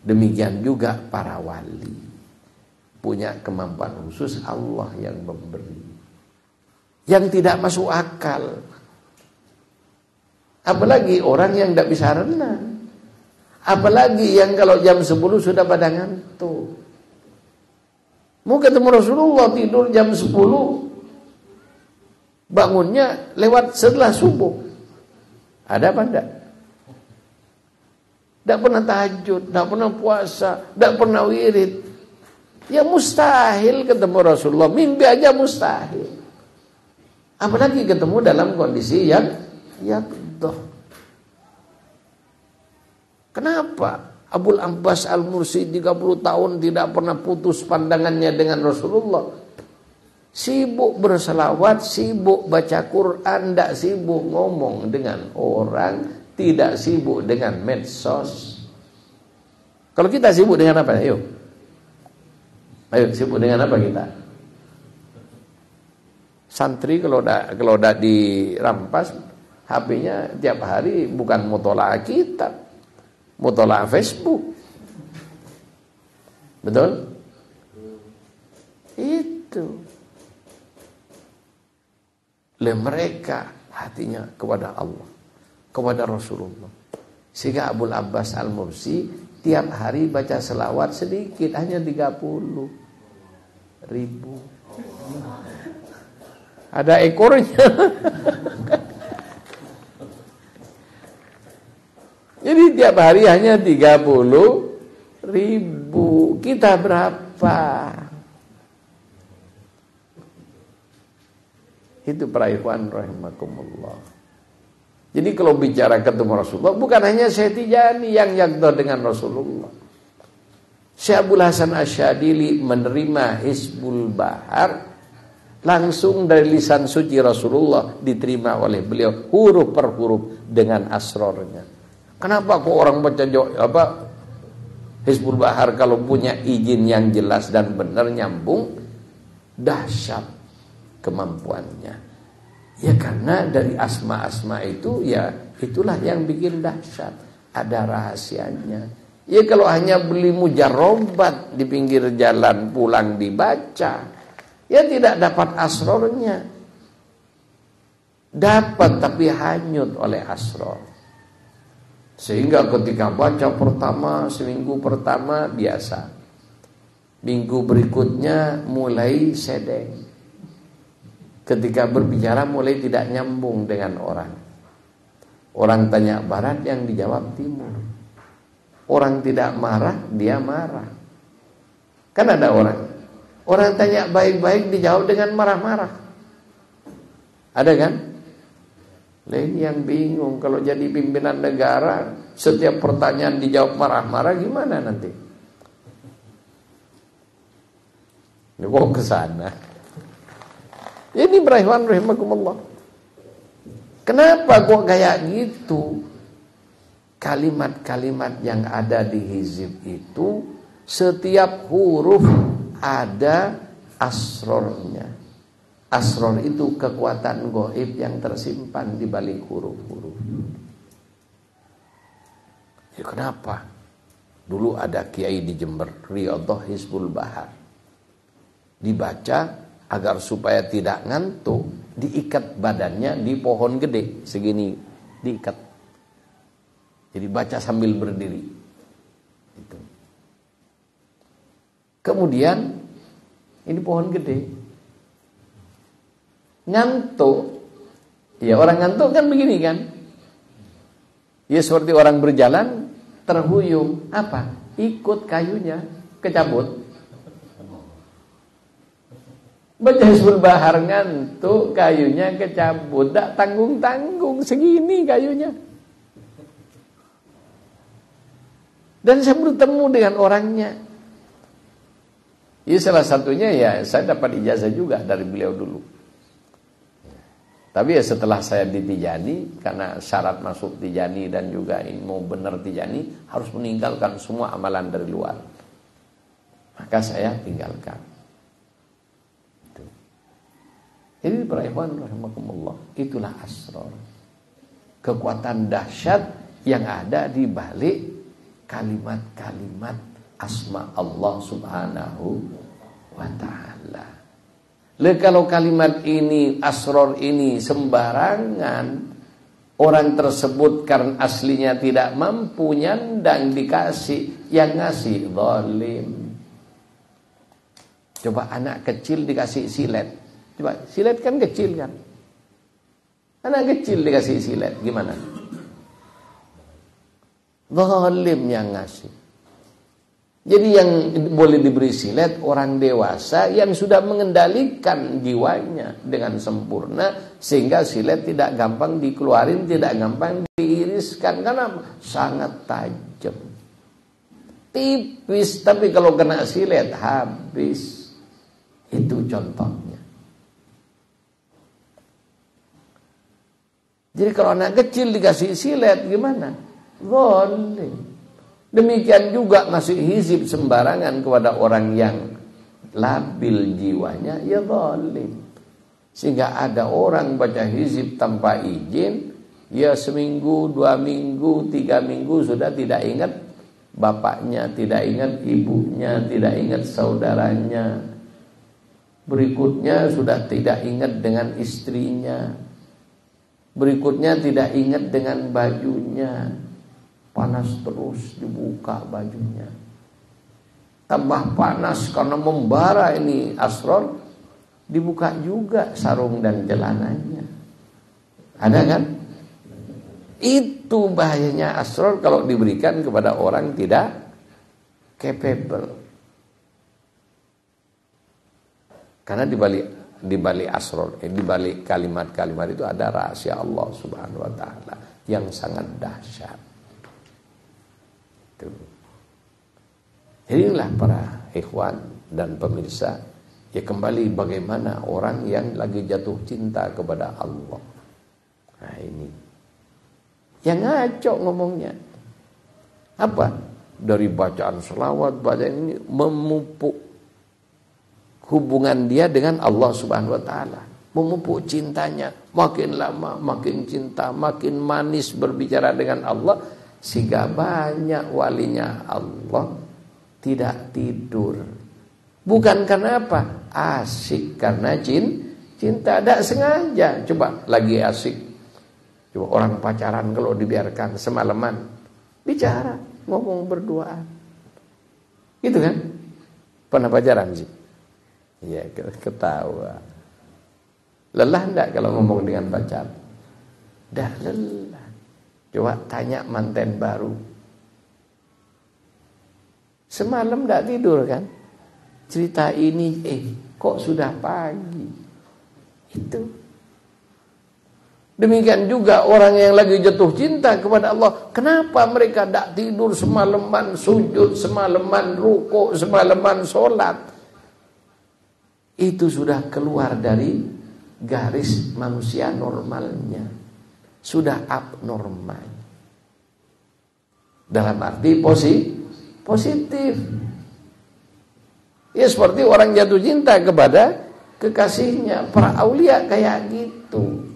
Demikian juga para wali. Punya kemampuan khusus, Allah yang memberi. Yang tidak masuk akal. Apalagi orang yang tidak bisa renang. Apalagi yang kalau jam 10 sudah pada ngantuk. Mau ketemu Rasulullah tidur jam 10. Bangunnya lewat setelah subuh. Ada apa enggak? Tidak pernah tahajud, tidak pernah puasa, tidak pernah wirid. Ya mustahil ketemu Rasulullah. Mimpi aja mustahil. Apalagi ketemu dalam kondisi yang yaqidah. Kenapa Abul Abbas Al-Mursi 30 tahun tidak pernah putus pandangannya dengan Rasulullah? Sibuk berselawat, sibuk baca Quran, tidak sibuk ngomong dengan orang, tidak sibuk dengan medsos. Kalau kita sibuk dengan apa? Ayo sibuk dengan apa kita? Santri kalau udah dirampas HP-nya tiap hari bukan mutola'ah kitab, mutola'ah Facebook. Betul? Itu. Mereka hatinya kepada Allah, kepada Rasulullah. Sehingga Abul Abbas Al-Mursi tiap hari baca selawat sedikit, hanya 30.000. Ada ekornya. Jadi tiap hari hanya 30.000. Kita berapa? Itu para ikhwan rahimakumullah. Jadi kalau bicara ketemu Rasulullah, bukan hanya Syekh Tijani yang yakdor dengan Rasulullah. Syekh Abdul Hasan Asyadili menerima Hizbul Bahar langsung dari lisan suci Rasulullah, diterima oleh beliau huruf per huruf dengan asrornya. Kenapa kok orang baca Hizbul Bahar kalau punya izin yang jelas dan benar nyambung? Dahsyat kemampuannya. Ya karena dari asma-asma itu, ya itulah yang bikin dahsyat. Ada rahasianya. Ya kalau hanya beli mujarrobat di pinggir jalan pulang dibaca, ya tidak dapat asrornya. Dapat tapi hanyut oleh asror. Sehingga ketika baca pertama, seminggu pertama biasa. Minggu berikutnya mulai sedeng. Ketika berbicara mulai tidak nyambung dengan orang. Orang tanya barat yang dijawab timur. Orang tidak marah, dia marah. Kan ada orang tanya baik-baik dijawab dengan marah-marah. Ada kan? Lain yang bingung kalau jadi pimpinan negara, setiap pertanyaan dijawab marah-marah, gimana nanti? Ini kok ke sana? Ini berikhwan rahimakumullah. Kenapa kok kayak gitu? Kalimat-kalimat yang ada di hizib itu setiap huruf ada asrornya. Asror itu kekuatan gaib yang tersimpan di balik huruf-huruf. Ya kenapa? Dulu ada kiai di Jember, Riyadhah Hizbul Bahar. Dibaca agar supaya tidak ngantuk, diikat badannya di pohon gede segini, diikat. Jadi baca sambil berdiri. Itu. Kemudian ini pohon gede. Ngantuk. Ya orang ngantuk kan begini kan? Ya seperti orang berjalan terhuyung, apa? Ikut kayunya, kecabut. Baca Hizbul Bahar ngantuk, kayunya kecabut, tak tanggung-tanggung, segini kayunya. Dan saya bertemu dengan orangnya. Ya salah satunya ya saya dapat ijazah juga dari beliau dulu. Tapi ya setelah saya di Tijani, karena syarat masuk Tijani dan juga mau benar Tijani harus meninggalkan semua amalan dari luar. Maka saya tinggalkan. Ini para ikhwan rahimakumullah, itulah asrar. Kekuatan dahsyat yang ada di balik kalimat-kalimat asma Allah Subhanahu wa taala. Kalau kalimat ini, asrar ini sembarangan, orang tersebut karena aslinya tidak mampu nyandang dikasih, yang ngasih zalim. Coba anak kecil dikasih silet. Coba, silet kan kecil kan? Anak kecil dikasih silet, gimana? Zalim yang ngasih. Jadi yang boleh diberi silet orang dewasa yang sudah mengendalikan jiwanya dengan sempurna, sehingga silet tidak gampang dikeluarin, tidak gampang diiriskan, karena sangat tajam. Tipis, tapi kalau kena silet habis. Itu contohnya. Jadi kalau anak kecil dikasih silet gimana? Zalim. Demikian juga ngasih hizib sembarangan kepada orang yang labil jiwanya, ya zalim. Sehingga ada orang baca hizib tanpa izin, ya seminggu, 2 minggu, 3 minggu sudah tidak ingat bapaknya, tidak ingat ibunya, tidak ingat saudaranya. Berikutnya sudah tidak ingat dengan istrinya. Berikutnya tidak ingat dengan bajunya. Panas terus dibuka bajunya. Tambah panas karena membara ini asror, dibuka juga sarung dan celananya. Ada kan? Itu bahayanya asror kalau diberikan kepada orang tidak capable. Karena di balik asror, di balik kalimat-kalimat itu ada rahasia Allah Subhanahu wa taala yang sangat dahsyat. Jadi inilah para ikhwan dan pemirsa, ya kembali bagaimana orang yang lagi jatuh cinta kepada Allah. Nah ini yang ngaco ngomongnya. Apa? Dari bacaan selawat, bacaan ini memupuk hubungan dia dengan Allah Subhanahu wa taala. Memupuk cintanya, makin lama makin cinta, makin manis berbicara dengan Allah, sehingga banyak walinya Allah tidak tidur. Bukan karena apa? Asik karena cinta, tidak sengaja. Coba lagi asik, coba orang pacaran kalau dibiarkan semalaman bicara, ngomong berduaan, gitu kan? Pernah pacaran sih? Ya ketawa. Lelah enggak kalau ngomong dengan pacar? Dah lelah. Coba tanya manten baru. Semalam enggak tidur kan? Cerita ini, kok sudah pagi? Itu. Demikian juga orang yang lagi jatuh cinta kepada Allah. Kenapa mereka enggak tidur semalaman, sujud semalaman, rukuk semalaman, sholat? Itu sudah keluar dari garis manusia normalnya. Sudah abnormal. Dalam arti positif. Ya seperti orang jatuh cinta kepada kekasihnya. Para aulia kayak gitu.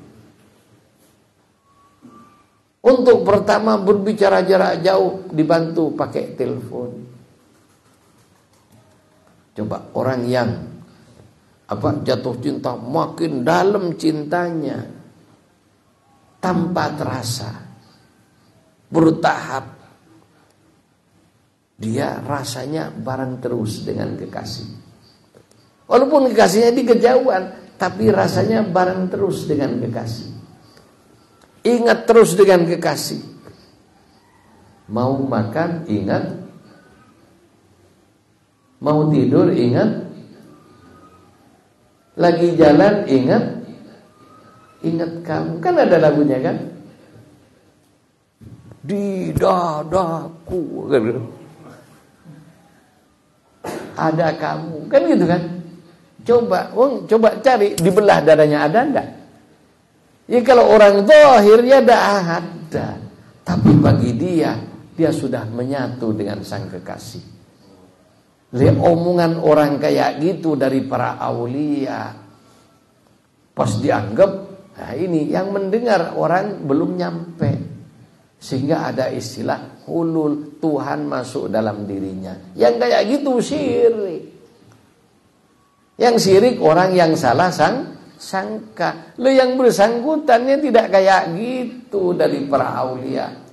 Untuk pertama berbicara jarak jauh dibantu pakai telepon. Coba orang yang jatuh cinta, makin dalam cintanya tanpa terasa, bertahap. Dia rasanya bareng terus dengan kekasih. Walaupun kekasihnya di kejauhan, tapi rasanya bareng terus dengan kekasih. Ingat terus dengan kekasih. Mau makan ingat, mau tidur ingat, lagi jalan ingat kamu. Kan ada lagunya kan? Di dadaku ada kamu, kan gitu kan? Coba cari di belah dadanya ada enggak? Ya kalau orang zahir ya ada, tapi bagi dia sudah menyatu dengan sang kekasih. Lihat omongan orang kayak gitu dari para aulia, pas dianggap, nah ini yang mendengar orang belum nyampe, sehingga ada istilah hulul, Tuhan masuk dalam dirinya. Yang kayak gitu syirik. Yang syirik orang yang salah sangka. Lo yang bersangkutannya tidak kayak gitu dari para aulia.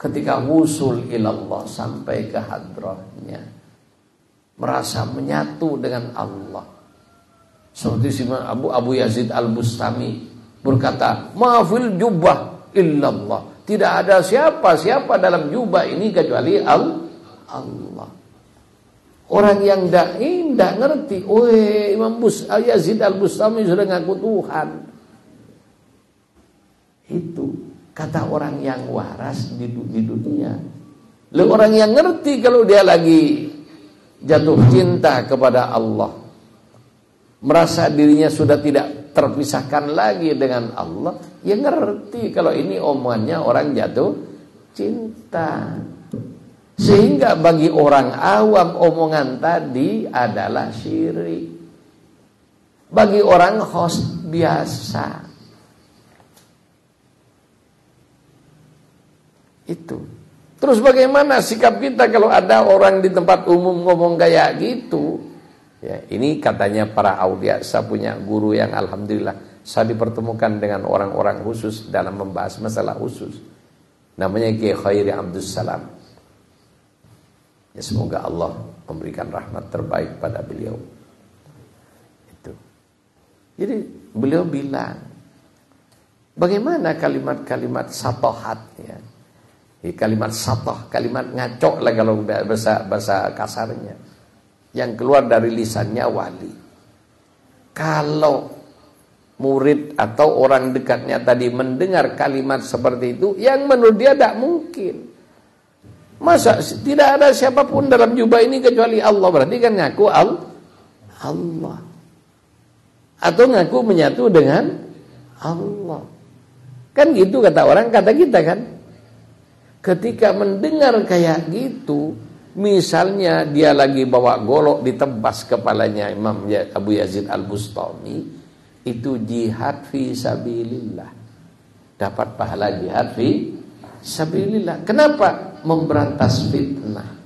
Ketika wusul ilallah, sampai ke hadrahnya, merasa menyatu dengan Allah. Seperti Abu Yazid Al-Bustami berkata, "Ma'fil jubah illallah." Tidak ada siapa dalam jubah ini kecuali Allah. Orang yang tidak ngerti, Imam Yazid Al-Bustami sudah ngaku Tuhan. Itu kata orang yang waras di dunia. Lalu orang yang ngerti kalau dia lagi jatuh cinta kepada Allah, merasa dirinya sudah tidak terpisahkan lagi dengan Allah, ya ngerti kalau ini omongannya orang jatuh cinta. Sehingga bagi orang awam omongan tadi adalah syirik. Bagi orang host biasa. Itu. Terus bagaimana sikap kita kalau ada orang di tempat umum ngomong kayak gitu? Ya, ini katanya para aulia. Saya punya guru yang alhamdulillah saya dipertemukan dengan orang-orang khusus dalam membahas masalah khusus. Namanya Kiai Khairi Abdus Salam. Ya, semoga Allah memberikan rahmat terbaik pada beliau. Itu. Jadi beliau bilang, bagaimana kalimat-kalimat satohat ya. Kalimat satoh, kalimat ngaco lah kalau bahasa kasarnya. Yang keluar dari lisannya wali. Kalau murid atau orang dekatnya tadi mendengar kalimat seperti itu, yang menurut dia tidak mungkin. Masa tidak ada siapapun dalam jubah ini kecuali Allah, berarti kan ngaku Allah. Atau ngaku menyatu dengan Allah. Kan gitu kata orang, kata kita kan. Ketika mendengar kayak gitu, misalnya dia lagi bawa golok ditebas kepalanya Imam Abu Yazid Al-Bustami, itu jihad fi sabilillah. Dapat pahala jihad fi sabilillah. Kenapa? Memberantas fitnah.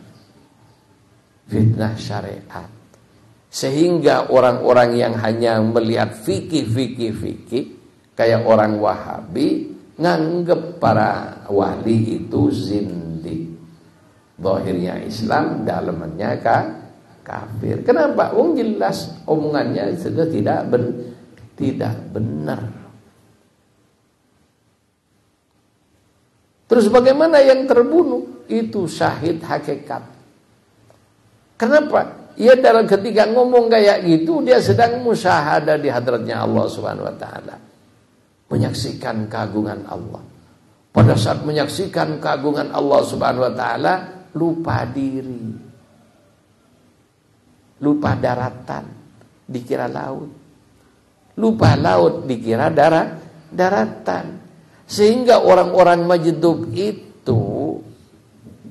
Fitnah syariat. Sehingga orang-orang yang hanya melihat fikih kayak orang Wahabi, nganggep para wali itu zindik. Zahirnya Islam, dalamnya kafir. Kenapa? Jelas omongannya sudah tidak benar. Terus bagaimana yang terbunuh? Itu syahid hakikat. Kenapa? Ya dalam ketika ngomong kayak gitu, dia sedang musyahadah di hadratnya Allah Subhanahu wa taala. Menyaksikan keagungan Allah. Pada saat menyaksikan keagungan Allah Subhanahu wa taala, lupa diri. Lupa daratan, dikira laut. Lupa laut, dikira daratan. Sehingga orang-orang Majdub itu,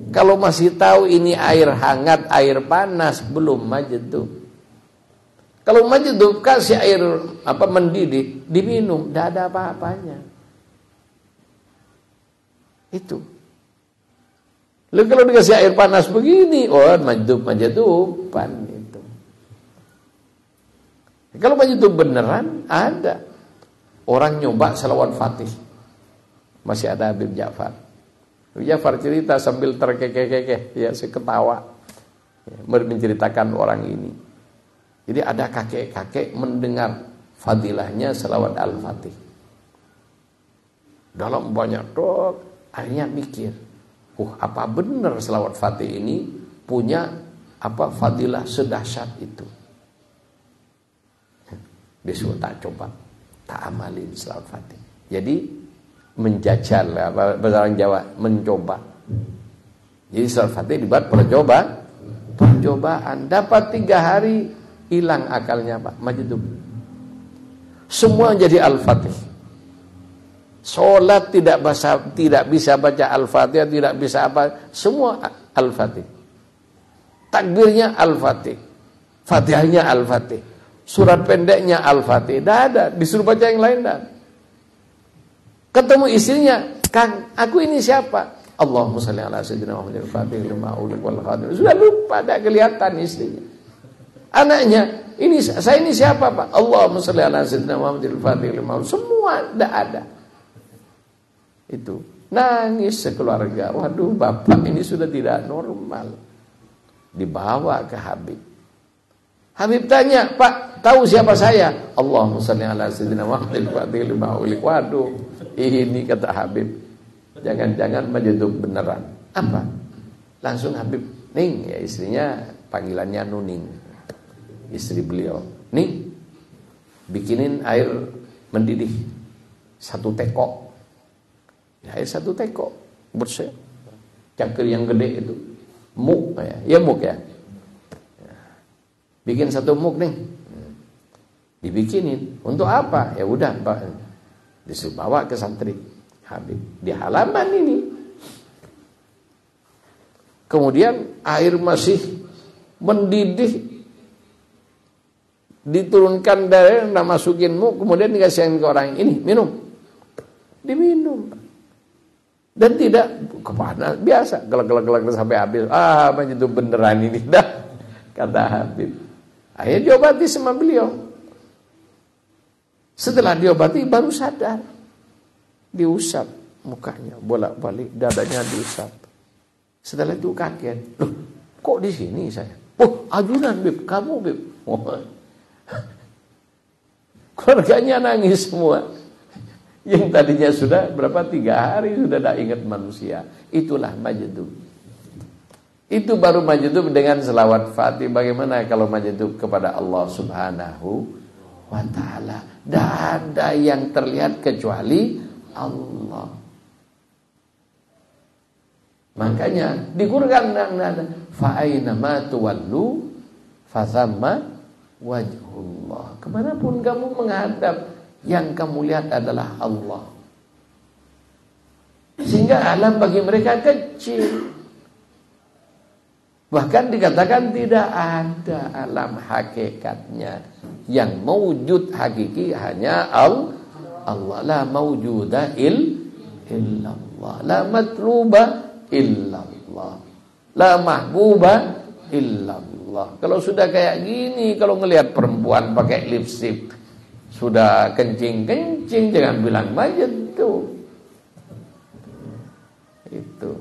kalau masih tahu ini air hangat, air panas, belum Majdub. Kalau Majdub kasih air mendidih, diminum, tidak ada apa-apanya. Itu. Lalu kalau dikasih air panas begini, Majduban itu. Kalau Majdub beneran, ada. Orang nyoba selawat Fatih. Masih ada Habib Ja'far. Habib Ja'far cerita sambil terkekeh-kekeh, ya, saya ketawa. Ya, menceritakan orang ini. Jadi ada kakek-kakek mendengar fadilahnya selawat Al-Fatih. Dalam banyak dok, akhirnya mikir, apa benar selawat Fatih ini punya fadilah sedahsyat itu. Besok tak coba, tak amalin selawat Fatih. Jadi menjajal, bahasa orang Jawa, mencoba. Jadi selawat Fatih dibuat percobaan. Dapat 3 hari, hilang akalnya Pak Majdub. Semua jadi Al-Fatih. Sholat tidak bisa baca Al-Fatihah, tidak bisa apa, semua Al-Fatih. Takbirnya Al-Fatih, Fatihahnya Al-Fatih, surat pendeknya Al-Fatih. Tidak ada, disuruh baca yang lain dah. Ketemu istrinya, Kang, aku ini siapa? Allahumma shalli ala sayyidina Muhammadin al-Fatih lima ulik wal khatim. Sudah lupa, tidak kelihatan istrinya. Anaknya, saya ini siapa Pak? Allahumma shalli ala sayyidina Muhammadin al-Fatih lima ulik. Semua tidak ada. Itu nangis sekeluarga. Waduh, bapak ini sudah tidak normal. Dibawa ke Habib. Habib tanya, Pak, tahu siapa saya? Allahumma shalli ala sayyidina Muhammadin al-Fatih lima ulik. Waduh, ini kata Habib, jangan-jangan Majdub beneran. Apa? Langsung Habib, Ning, ya istrinya panggilannya Nuning, istri beliau. Ning, bikinin air mendidih 1 teko. Ya, air 1 teko bersih. Cangkir yang gede itu, muk ya, muk ya. Bikin 1 muk nih, dibikinin. Untuk apa? Ya udah Pak, disuruh bawa ke santri Habib di halaman ini. Kemudian air masih mendidih, diturunkan dari anda masukinmu, kemudian dikasihin ke orang ini, minum. Diminum. Dan tidak kepanas, biasa, gelak-gelak sampai habis. Macam itu beneran ini dah, kata Habib. Akhirnya diobati sama beliau. Setelah diobati baru sadar. Diusap mukanya, bolak-balik, dadanya diusap. Setelah itu kaget. Loh, kok di sini saya? Oh, ajudan Bib, kamu Bib. Keluarganya nangis semua. Yang tadinya sudah berapa 3 hari sudah tidak ingat manusia. Itulah majdub. Itu baru majdub dengan selawat Fatih. Bagaimana kalau majdub kepada Allah Subhanahu wa ta'ala? Tidak ada yang terlihat kecuali Allah. Makanya di Quran fa aina ma tuwallu fa thamma wajhullah. Kemanapun kamu menghadap, yang kamu lihat adalah Allah. Sehingga alam bagi mereka kecil. Bahkan dikatakan tidak ada alam hakikatnya. Yang mewujud hakiki hanya Allah. La mawjuda illallah. La matluba illallah. La mahbuba illallah. Kalau sudah kayak gini, kalau ngelihat perempuan pakai lipstick, sudah kencing-kencing, jangan bilang majdub. Itu.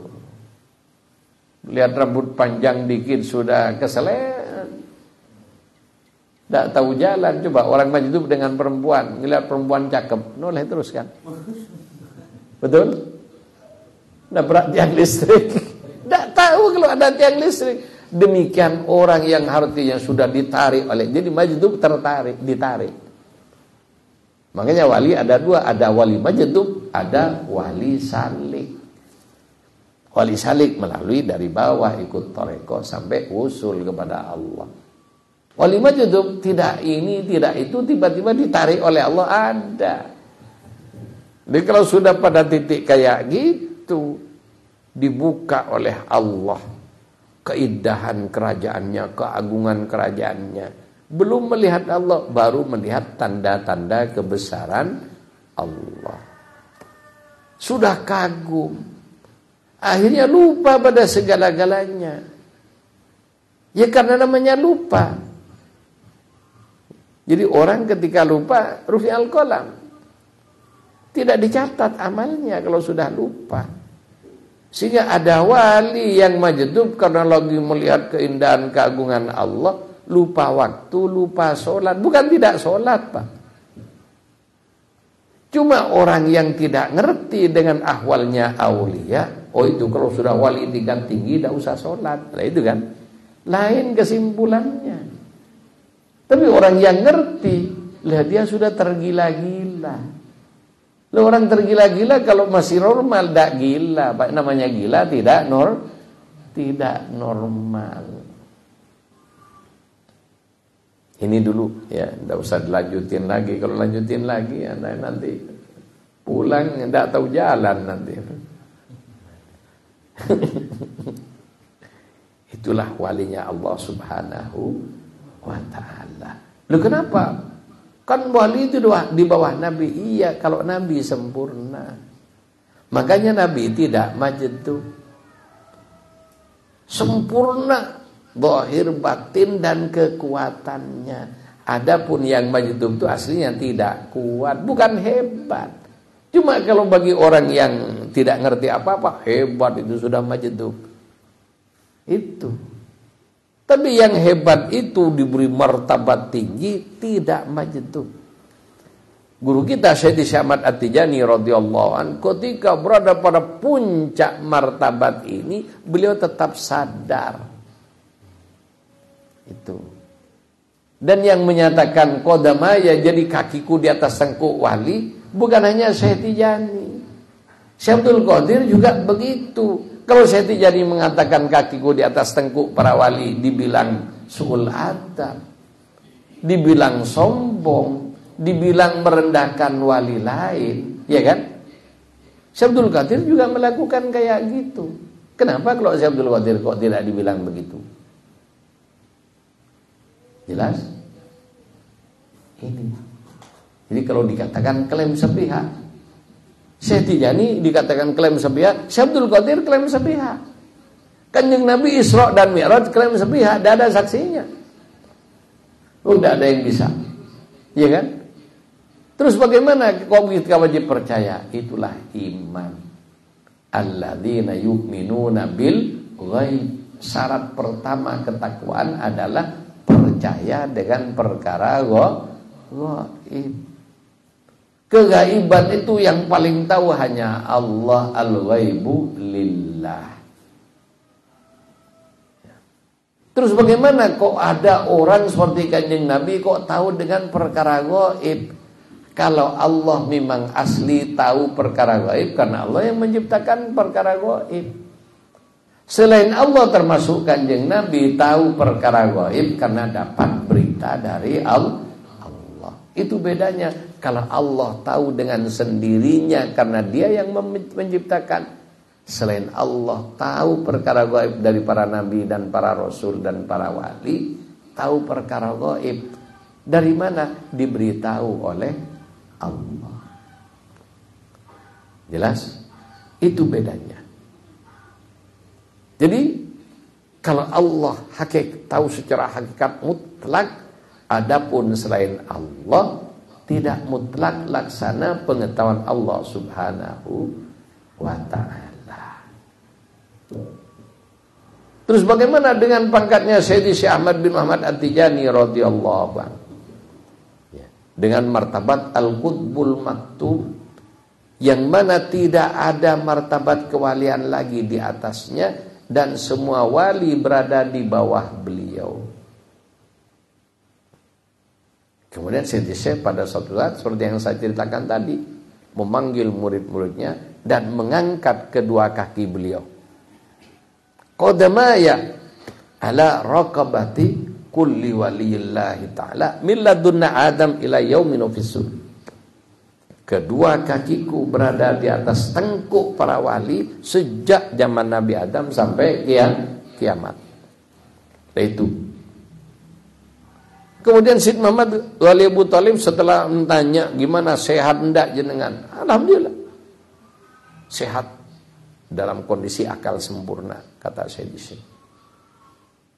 Lihat rambut panjang dikit sudah keselet. Tak tahu jalan. Coba orang majdub dengan perempuan, ngelihat perempuan cakep, noleh terus kan? Betul? Nabrak tiang listrik. Tak tahu kalau ada tiang listrik. Demikian orang yang harusnya sudah ditarik oleh, jadi majdub tertarik, ditarik. Makanya wali ada 2, ada wali majdub, ada wali salik. Wali salik melalui dari bawah ikut toreko sampai usul kepada Allah. Wali majdub tidak ini, tidak itu, tiba-tiba ditarik oleh Allah, ada. Jadi kalau sudah pada titik kayak gitu, dibuka oleh Allah keindahan kerajaannya, keagungan kerajaannya. Belum melihat Allah, baru melihat tanda-tanda kebesaran Allah. Sudah kagum, akhirnya lupa pada segala-galanya. Ya karena namanya lupa. Jadi orang ketika lupa, rufi'al qalam, tidak dicatat amalnya kalau sudah lupa. Sehingga ada wali yang majdub karena lagi melihat keindahan keagungan Allah, lupa waktu, lupa sholat. Bukan tidak sholat, Pak. Cuma orang yang tidak ngerti dengan ahwalnya aulia, oh itu kalau sudah wali tingkat tinggi tidak usah sholat. Nah itu kan lain kesimpulannya. Tapi orang yang ngerti, lihat dia sudah tergila-gila. Orang tergila-gila kalau masih normal, tidak gila. Namanya gila tidak normal. Ini dulu ya, tidak usah dilanjutin lagi. Kalau lanjutin lagi ya, nanti pulang tidak tahu jalan nanti. Itulah walinya Allah Subhanahu wa ta'ala. Loh kenapa? Kan wali itu di bawah Nabi. Iya, kalau Nabi sempurna. Makanya Nabi tidak majdub. Sempurna zahir, batin dan kekuatannya. Adapun yang majdub itu aslinya tidak kuat, bukan hebat. Cuma kalau bagi orang yang tidak ngerti apa-apa, hebat itu sudah majdub. Itu. Tapi yang hebat itu diberi martabat tinggi, tidak majdub. Guru kita Syekh Ahmad At-Tijani radhiyallahu anhu ketika berada pada puncak martabat ini, beliau tetap sadar. Itu. Dan yang menyatakan qadamaya, jadi kakiku di atas tengkuk wali, bukan hanya Syekh Tijani. Syekh Abdul Qadir juga begitu. Kalau Syekh Tijani mengatakan kakiku di atas tengkuk para wali, dibilang su'ul adab, dibilang sombong, dibilang merendahkan wali lain, ya kan? Syekh Abdul Qadir juga melakukan kayak gitu. Kenapa kalau Syekh Abdul Qadir kok tidak dibilang begitu? Jelas? Ini. Jadi kalau dikatakan klaim sepihak, Syekh Tijani dikatakan klaim sepihak, Syekh Abdul Qadir klaim sepihak. Kanjeng Nabi Isra dan Mi'raj klaim sepihak, tidak ada saksinya. Udah ada yang bisa. Iya kan? Terus bagaimana kok kita wajib percaya? Itulah iman. Alladzina yu'minuna bil ghaib. Syarat pertama ketakwaan adalah percaya dengan perkara ghaib. Kegaiban itu yang paling tahu hanya Allah, al-ghaibu lillah. Terus bagaimana kok ada orang seperti Kanjeng Nabi kok tahu dengan perkara ghaib? Kalau Allah memang asli tahu perkara gaib, karena Allah yang menciptakan perkara gaib. Selain Allah termasuk Kanjeng Nabi tahu perkara gaib karena dapat berita dari Allah. Itu bedanya. Kalau Allah tahu dengan sendirinya karena Dia yang menciptakan. Selain Allah tahu perkara gaib dari para nabi dan para rasul dan para wali, tahu perkara gaib. Dari mana? Diberitahu oleh Allah. Jelas? Itu bedanya. Jadi kalau Allah tahu secara hakikat mutlak, adapun selain Allah tidak mutlak laksana pengetahuan Allah Subhanahu wa ta'ala. Terus bagaimana dengan pangkatnya Sayyidi Syekh Ahmad bin Muhammad At-Tijani radhiyallahu anhu? Dengan martabat Al-Qutbul Maktub, yang mana tidak ada martabat kewalian lagi di atasnya, dan semua wali berada di bawah beliau. Kemudian Syekh pada suatu saat, seperti yang saya ceritakan tadi, memanggil murid-muridnya dan mengangkat kedua kaki beliau. Qadamaya ala raqabati kulli waliyillahi ta'ala min ladunna Adam ila yaumin ufisul. Kedua kakiku berada di atas tengkuk para wali sejak zaman Nabi Adam sampai kiamat. Itu. Kemudian Syed Muhammad Wali Abu Thalib setelah bertanya gimana, sehat enggak jenengan? Alhamdulillah sehat, dalam kondisi akal sempurna, kata Syekh.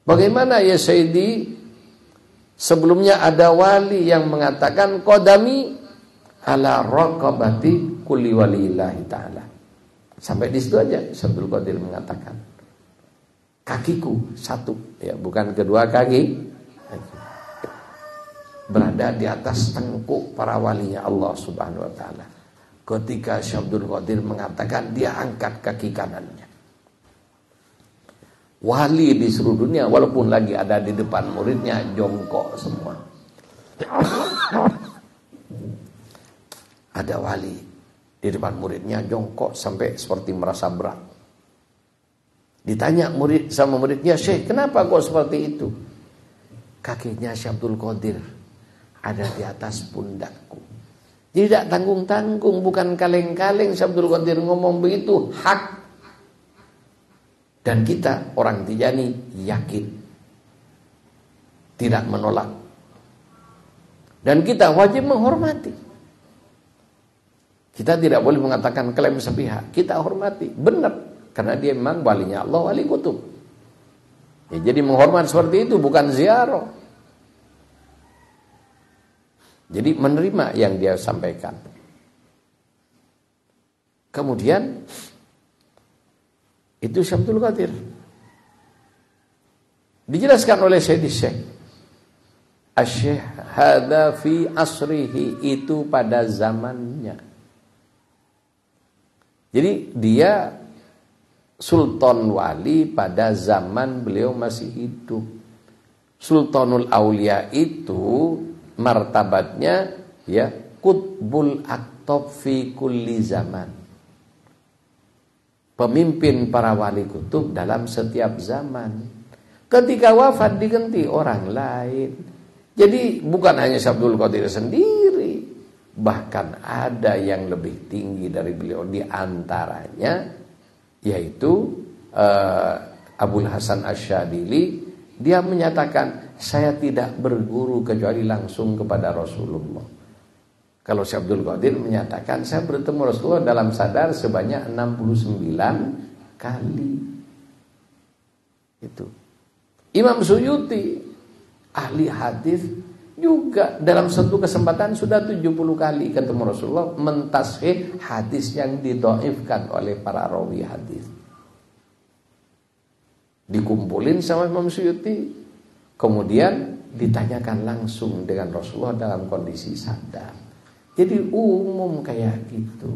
Bagaimana ya Sayyidi? Sebelumnya ada wali yang mengatakan qadami ala raqabati kulli walillahi ta'ala. Sampai di situ aja Abdul Qadir mengatakan. Kakiku satu, ya, bukan kedua kaki. Berada di atas tengkuk para walinya Allah Subhanahu wa ta'ala. Ketika Abdul Qadir mengatakan, dia angkat kaki kanannya. Wali di seluruh dunia walaupun lagi ada di depan muridnya jongkok semua. Ada wali di depan muridnya jongkok sampai seperti merasa berat. Ditanya murid sama muridnya, Syekh, kenapa kok seperti itu? Kakinya Syekh Abdul Qadir ada di atas pundakku. Tidak tanggung-tanggung, bukan kaleng-kaleng. Syekh Abdul Qadir ngomong begitu, hak. Dan kita orang Tijani yakin, tidak menolak, dan kita wajib menghormati. Kita tidak boleh mengatakan klaim sepihak. Kita hormati, benar, karena dia memang walinya Allah, wali kutub. Ya, jadi menghormat seperti itu bukan ziarah. Jadi menerima yang dia sampaikan. Kemudian itu Syekh Abdul Qadir. Dijelaskan oleh Syekh Asy-Syekh hadza fi asrihi, itu pada zamannya. Jadi dia sultan wali pada zaman beliau masih hidup. Sultanul Aulia itu martabatnya ya qutbul aqtab fi kulli zaman. Pemimpin para wali kutub dalam setiap zaman. Ketika wafat diganti orang lain. Jadi bukan hanya Syekh Abdul Qadir sendiri, bahkan ada yang lebih tinggi dari beliau, di antaranya yaitu Abul Hasan Asyadili, dia menyatakan, saya tidak berguru kecuali langsung kepada Rasulullah. Kalau Syekh Abdul Qadir menyatakan, saya bertemu Rasulullah dalam sadar sebanyak 69 kali. Itu. Imam Suyuti, ahli hadis, juga dalam satu kesempatan sudah 70 kali ketemu Rasulullah, mentashih hadis yang didhaifkan oleh para rawi hadis. Dikumpulin sama Imam Suyuti, kemudian ditanyakan langsung dengan Rasulullah dalam kondisi sadar. Jadi umum kayak gitu.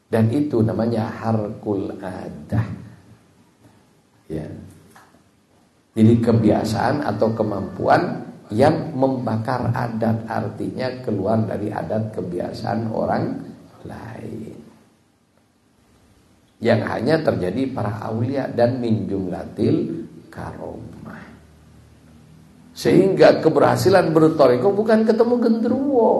Dan itu namanya harkul adah. Ya. Jadi kebiasaan atau kemampuan yang membakar adat, artinya keluar dari adat kebiasaan orang lain. Yang hanya terjadi para aulia dan min jumlatil karomah. Sehingga keberhasilan bertoriko bukan ketemu genderuwo.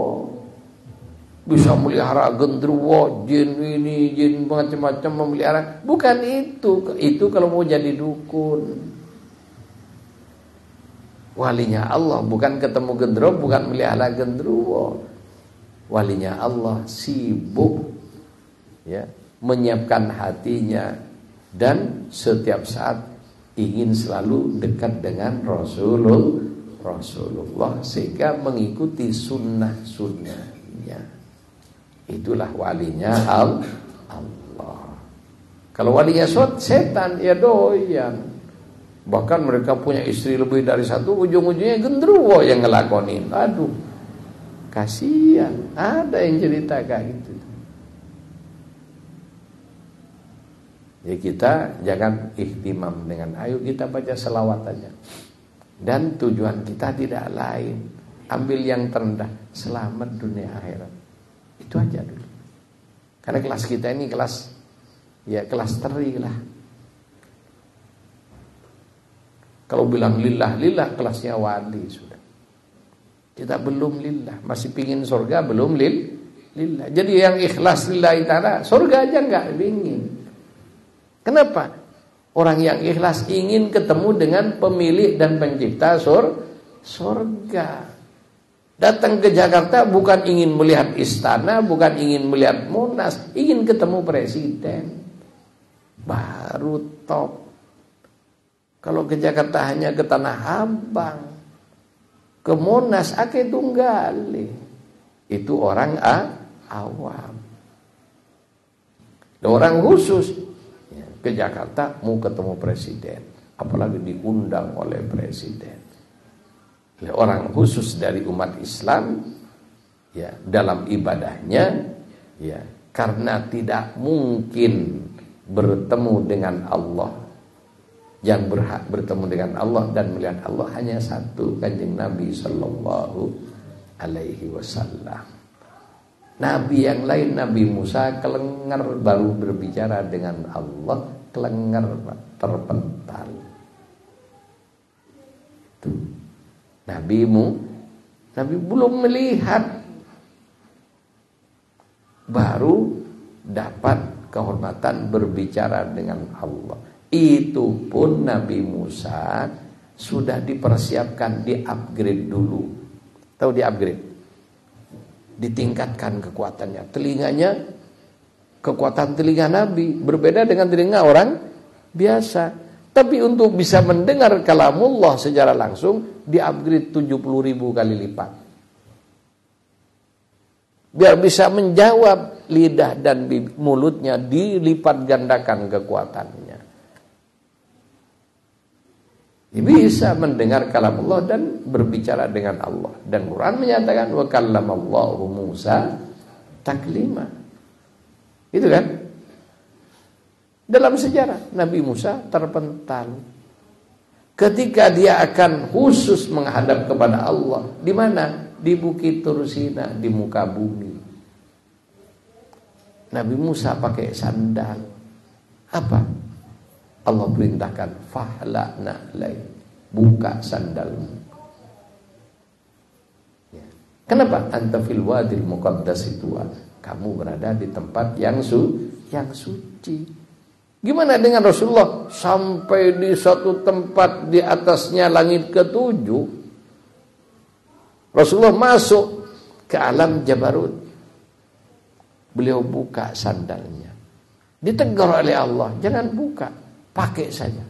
Bisa melihara genderuwo, jin ini, jin macam-macam memelihara. Bukan itu. Itu kalau mau jadi dukun. Walinya Allah bukan ketemu genderuwo, bukan melihara genderuwo. Walinya Allah sibuk, ya, menyiapkan hatinya dan setiap saat ingin selalu dekat dengan Rasulullah sehingga mengikuti sunnah-sunnahnya. Itulah walinya Allah. Kalau walinya setan, ya doyan. Bahkan mereka punya istri lebih dari satu, ujung-ujungnya genderuwo yang ngelakonin. Aduh, kasihan. Ada yang cerita kayak gitu. Ya kita jangan ihtimam dengan, ayo kita baca selawat aja. Dan tujuan kita tidak lain, ambil yang terendah, selamat dunia akhirat. Itu aja dulu. Karena kelas kita ini kelas, ya kelas teri lah. Kalau bilang lillah kelasnya wali sudah. Kita belum lillah, masih pingin surga belum lillah. Jadi yang ikhlas lillahi ta'ala, surga aja enggak pingin. Kenapa? Orang yang ikhlas ingin ketemu dengan pemilik dan pencipta surga. Datang ke Jakarta bukan ingin melihat istana, bukan ingin melihat Monas, ingin ketemu presiden. Baru top. Kalau ke Jakarta hanya ke Tanah Abang, ke Monas ake tunggali. Itu orang awam. Orang khusus ke Jakarta mau ketemu presiden, apalagi diundang oleh presiden. Orang khusus dari umat Islam, ya, dalam ibadahnya, ya, karena tidak mungkin bertemu dengan Allah. Yang berhak bertemu dengan Allah dan melihat Allah hanya satu, Kanjeng Nabi sallallahu alaihi wasallam. Nabi yang lain, Nabi Musa kelengar baru berbicara dengan Allah, kelengar terpental. Tuh. Nabi belum melihat, baru dapat kehormatan berbicara dengan Allah. Itu pun Nabi Musa sudah dipersiapkan, di-upgrade dulu. Tahu di-upgrade? Ditingkatkan kekuatannya. Telinganya, kekuatan telinga Nabi berbeda dengan telinga orang biasa. Tapi untuk bisa mendengar kalamullah secara langsung, di-upgrade 70.000 kali lipat. Biar bisa menjawab, lidah dan mulutnya dilipat gandakan kekuatannya. Bisa mendengar kalam Allah dan berbicara dengan Allah. Dan Quran menyatakan wa kallamallahu Musa taklima. Itu kan? Dalam sejarah Nabi Musa terpental. Ketika dia akan khusus menghadap kepada Allah, di mana? Di Bukit Tursina, di muka bumi. Nabi Musa pakai sandal. Apa? Allah perintahkan fahla'na lai, buka sandalmu. Ya. Kenapa? Anta fil wadil muqaddas itu, kamu berada di tempat yang suci. Gimana dengan Rasulullah? Sampai di suatu tempat di atasnya langit ke-7, Rasulullah masuk ke alam Jabarut. Beliau buka sandalnya. Ditegur oleh Allah, jangan buka, pakai saja.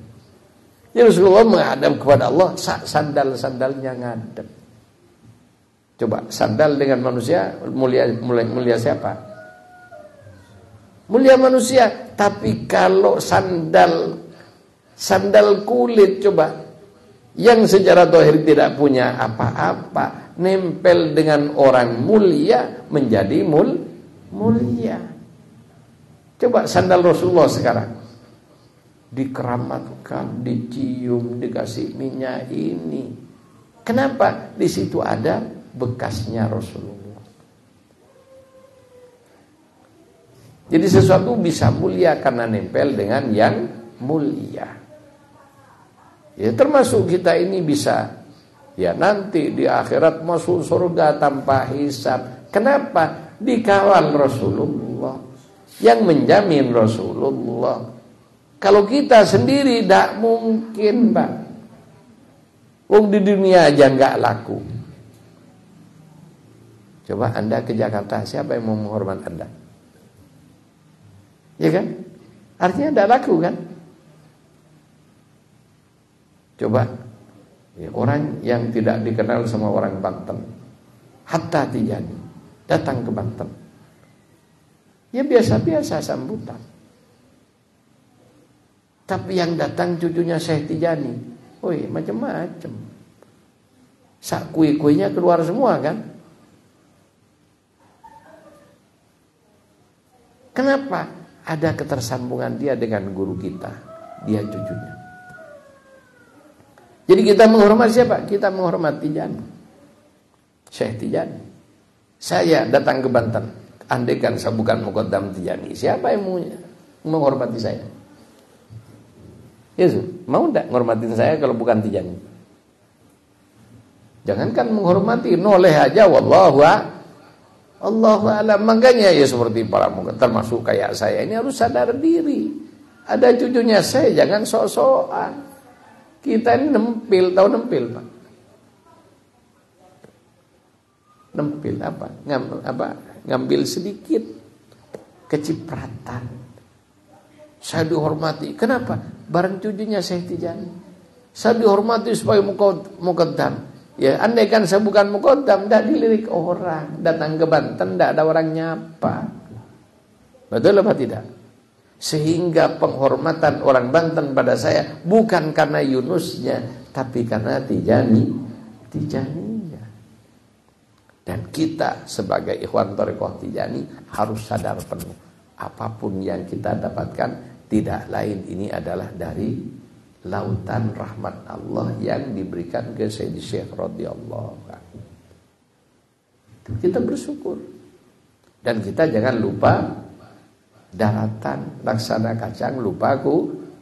Ya Rasulullah menghadap kepada Allah, sandal-sandalnya ngadep. Coba sandal dengan manusia mulia siapa? Mulia manusia. Tapi kalau sandal kulit, coba, yang secara zahir tidak punya apa-apa, nempel dengan orang mulia menjadi mulia. Coba sandal Rasulullah sekarang dikeramatkan, dicium, dikasih minyak ini. Kenapa? Di situ ada bekasnya Rasulullah. Jadi sesuatu bisa mulia karena nempel dengan yang mulia. Ya, termasuk kita ini bisa ya nanti di akhirat masuk surga tanpa hisab. Kenapa? Dikawal Rasulullah, yang menjamin Rasulullah. Kalau kita sendiri tidak mungkin, Pak. Wong di dunia aja nggak laku. Coba Anda ke Jakarta, siapa yang mau menghormat Anda? Ya kan? Artinya tidak laku kan? Coba ya, orang yang tidak dikenal sama orang Banten, Hatta Tijani, datang ke Banten. Ya biasa-biasa sambutan. Tapi yang datang cucunya Syekh Tijani, woi macam-macam. Sak kue-kuenya keluar semua kan? Kenapa? Ada ketersambungan dia dengan guru kita, dia cucunya. Jadi kita menghormati siapa? Kita menghormati Tijani, Syekh Tijani. Saya datang ke Banten, andaikan saya bukan Muqaddam Tijani, siapa yang mau menghormati saya? Yesus, mau enggak menghormatin saya kalau bukan Tijani? Jangankan menghormati, noleh aja, wallahu a'lam. Makanya ya seperti para muqaddam, termasuk kayak saya ini harus sadar diri. Ada cucunya saya, jangan sok-sokan. Kita ini nempil, tahu nempil, Pak? Nempil apa? Ngambil sedikit kecipratan. Saya dihormati. Kenapa? Bareng cucunya Syekh Tijani. Saya dihormati supaya muqaddam. Ya, andai kan saya bukan muqaddam, tidak dilirik orang. Datang ke Banten, tidak ada orang nyapa. Betul apa tidak? Sehingga penghormatan orang Banten pada saya bukan karena Yunusnya, tapi karena Tijaninya. Dan kita sebagai ikhwan thariqah Tijani harus sadar penuh. Apapun yang kita dapatkan tidak lain ini adalah dari lautan rahmat Allah yang diberikan ke Sayyidi Syekh radhiyallahu anhu. Kita bersyukur. Dan kita jangan lupa daratan, laksana kacang, lupa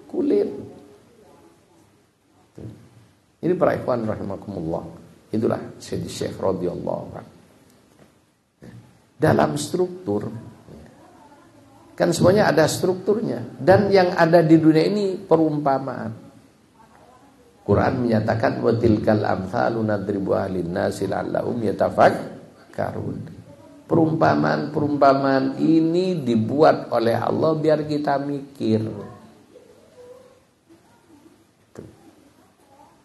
kulit. Ini para ikhwan rahimakumullah. Itulah Sayyidi Syekh radhiyallahu anhu. Dalam struktur, kan semuanya ada strukturnya. Dan yang ada di dunia ini perumpamaan. Quran menyatakan wa tilkal amthalu nadribuha linnasi la'allahum yatafakkarun. Perumpamaan ini dibuat oleh Allah biar kita mikir.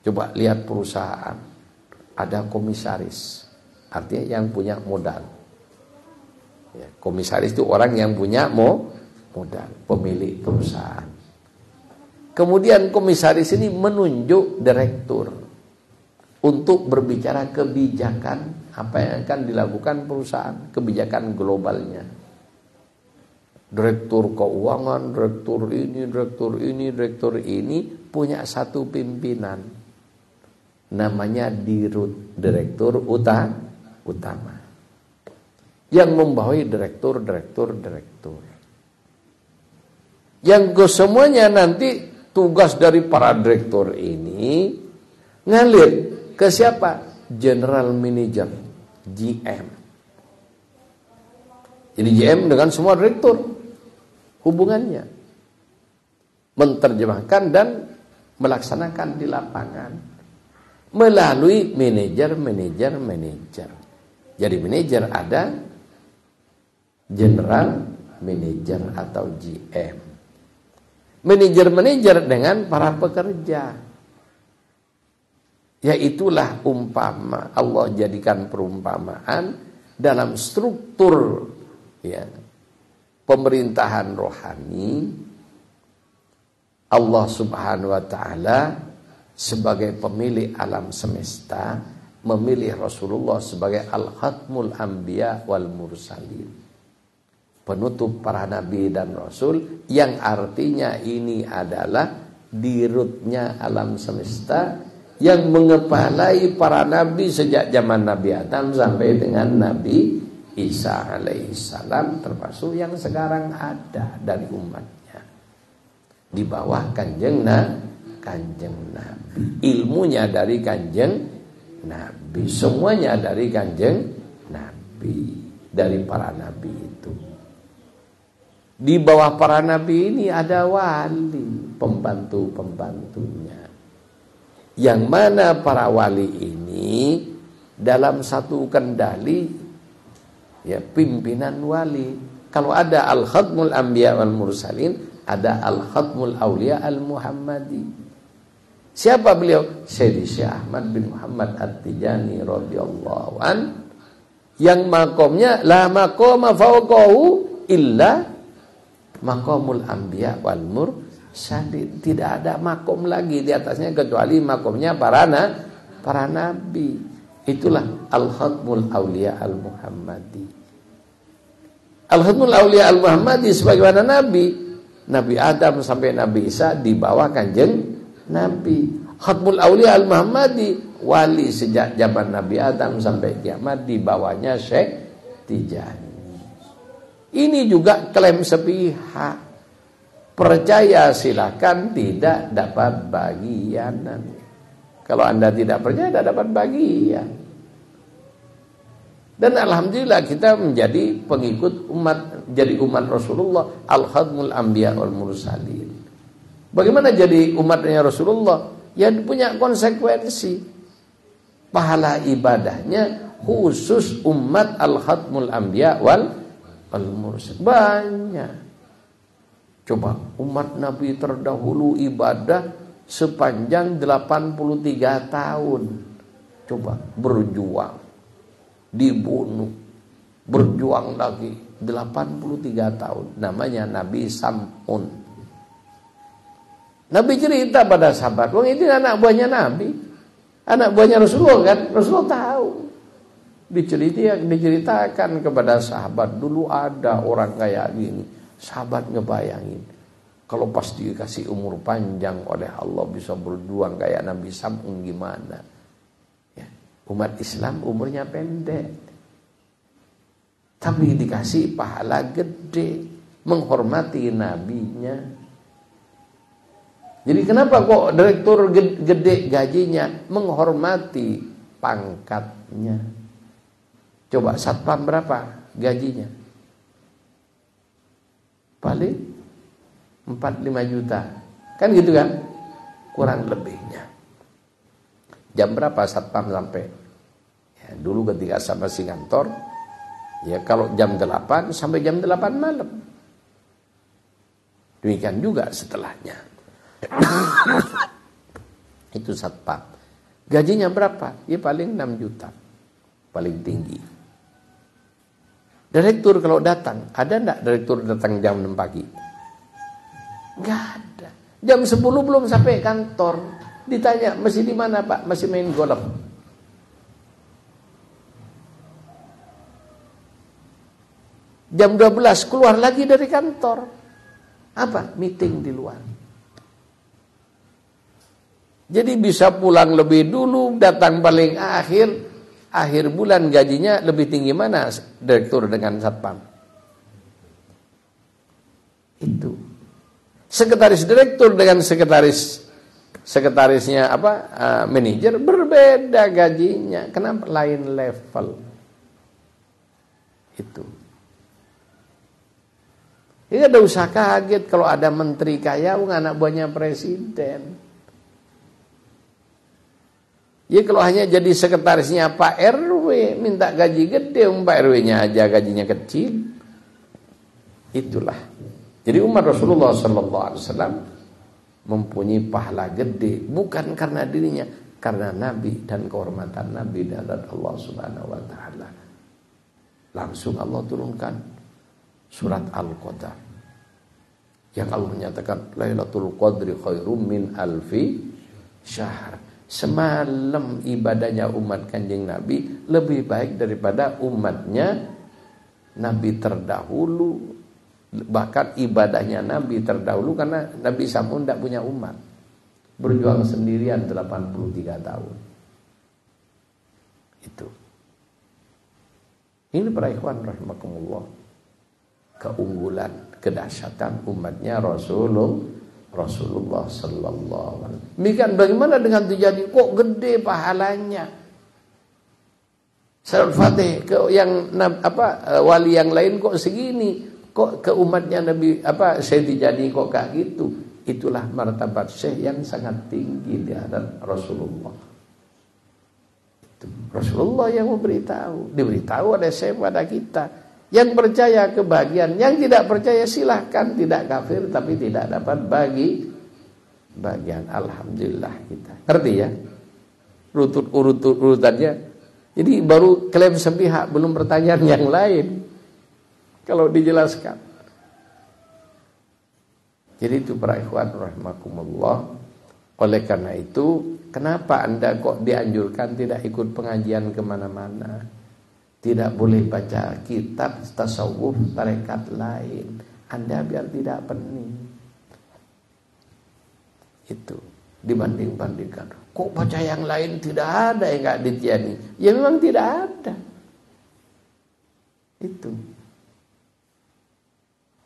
Coba lihat perusahaan, ada komisaris, artinya yang punya modal. Ya, komisaris itu orang yang punya modal, pemilik perusahaan. Kemudian komisaris ini menunjuk direktur untuk berbicara kebijakan apa yang akan dilakukan perusahaan, kebijakan globalnya. Direktur keuangan, direktur ini punya satu pimpinan. Namanya dirut, direktur utama. Yang membawahi direktur. Yang semuanya nanti tugas dari para direktur ini ngalir ke siapa? General Manager, GM. Jadi GM dengan semua direktur hubungannya. menterjemahkan dan melaksanakan di lapangan melalui manajer. Jadi manajer ada general manager atau GM. Manajer dengan para pekerja. Yaitulah umpama Allah jadikan perumpamaan dalam struktur pemerintahan rohani. Allah Subhanahu wa taala sebagai pemilik alam semesta memilih Rasulullah sebagai al-khatmul anbiya wal mursalin, penutup para nabi dan rasul, yang artinya ini adalah dirutnya alam semesta yang mengepalai para nabi sejak zaman Nabi Adam sampai dengan Nabi Isa alaihissalam, termasuk yang sekarang ada dari umatnya di bawah kanjeng Nabi, ilmunya dari kanjeng Nabi, semuanya dari kanjeng Nabi, dari para nabi itu. Di bawah para nabi ini ada wali, pembantu-pembantunya, yang mana para wali ini dalam satu kendali pimpinan wali. Kalau ada al-khatmul anbiya wal mursalin, ada al-khatmul awliya al-muhammadi. Siapa beliau? Sayyidi Syekh Ahmad bin Muhammad At-Tijani radhiyallahu an, yang makomnya la maqama fawqahu illa maqamul anbiya wal mursalin. Tidak ada makom lagi di atasnya kecuali makomnya para nabi. Itulah al-khatmul awliya al-muhammadi. Al-khatmul awliya al-muhammadi sebagaimana Nabi Adam sampai Nabi Isa di bawah kanjeng Nabi. Khatmul awliya al-muhammadi, wali sejak zaman Nabi Adam sampai kiamat di bawahnya Syekh Tijani. Ini juga klaim sepihak. Percaya silakan, tidak dapat bagian. Kalau Anda tidak percaya, tidak dapat bagian. Dan alhamdulillah kita menjadi pengikut jadi umat Rasulullah, al-khatmul anbiya wal mursalin. Bagaimana jadi umatnya Rasulullah? Ya punya konsekuensi. Pahala ibadahnya khusus umat al-khatmul anbiya wal mursalin. Banyak. Coba umat Nabi terdahulu ibadah sepanjang 83 tahun. Coba berjuang, dibunuh, berjuang lagi 83 tahun. Namanya Nabi Sam'un. Nabi cerita pada sahabat, wong ini anak buahnya Nabi, anak buahnya Rasulullah kan. Rasulullah tahu. Diceritakan kepada sahabat, dulu ada orang kayak gini. Sahabat ngebayangin, kalau pas dikasih umur panjang oleh Allah bisa berjuang kayak Nabi Sam'un gimana? Ya, umat Islam umurnya pendek, tapi dikasih pahala gede, menghormati nabinya. Jadi kenapa kok direktur gede gajinya? Menghormati pangkatnya. Coba satpam berapa gajinya? Paling 4-5 juta. Kan gitu kan? Kurang lebihnya. Jam berapa satpam sampai? Ya, dulu ketika saya masih kantor, ya kalau jam 8 sampai jam 8 malam. Demikian juga setelahnya. Itu satpam. Gajinya berapa? Ya paling 6 juta. Paling tinggi. Direktur kalau datang, ada enggak direktur datang jam 6 pagi? Enggak ada. Jam 10 belum sampai kantor. Ditanya, masih di mana Pak? Masih main golf. Jam 12 keluar lagi dari kantor. Apa? Meeting di luar. Jadi bisa pulang lebih dulu, datang paling akhir bulan. Gajinya lebih tinggi mana direktur dengan satpam? Itu. Sekretaris direktur dengan sekretarisnya manajer berbeda gajinya. Kenapa? Lain level. Itu. Ya ada usah kaget kalau ada menteri kaya anak buahnya presiden. Ya kalau hanya jadi sekretarisnya Pak RW minta gaji gede, Pak RW-nya aja gajinya kecil. Itulah. Jadi umat Rasulullah SAW mempunyai pahala gede bukan karena dirinya, karena Nabi dan kehormatan Nabi dan Allah Subhanahu wa taala. Langsung Allah turunkan surat Al-Qadar yang Allah menyatakan Lailatul Qadri khairum min alfi syahr. Semalam ibadahnya umat Kanjeng Nabi lebih baik daripada umatnya Nabi terdahulu. Bahkan ibadahnya Nabi terdahulu karena Nabi Samun tidak punya umat, berjuang sendirian 83 tahun. Itu. Ini para ikhwan rahimakumullah, keunggulan, kedahsyatan umatnya Rasulullah sallallahu alaihi wasallam. Demikian bagaimana dengan Tijani? Kok gede pahalanya? Salat Fatih ke yang wali yang lain kok segini? Kok ke umatnya Nabi Syekh Tijani kok kayak gitu? Itulah martabat Syekh yang sangat tinggi di hadapan Rasulullah. Itu Rasulullah yang diberitahu oleh Syekh pada kita. Yang percaya kebahagiaan, yang tidak percaya silahkan, tidak kafir tapi tidak dapat bagian. Alhamdulillah kita. Ngerti ya? Urutannya. Jadi baru klaim sepihak, belum pertanyaan yang lain. Kalau dijelaskan. Jadi itu para ikhwan rahimakumullah. Oleh karena itu, kenapa Anda kok dianjurkan tidak ikut pengajian kemana-mana? Tidak boleh baca kitab tasawuf tarekat lain. Anda biar tidak pening. Itu dibanding-bandingkan. Kok baca yang lain tidak ada yang enggak Tijani? Ya memang tidak ada. Itu.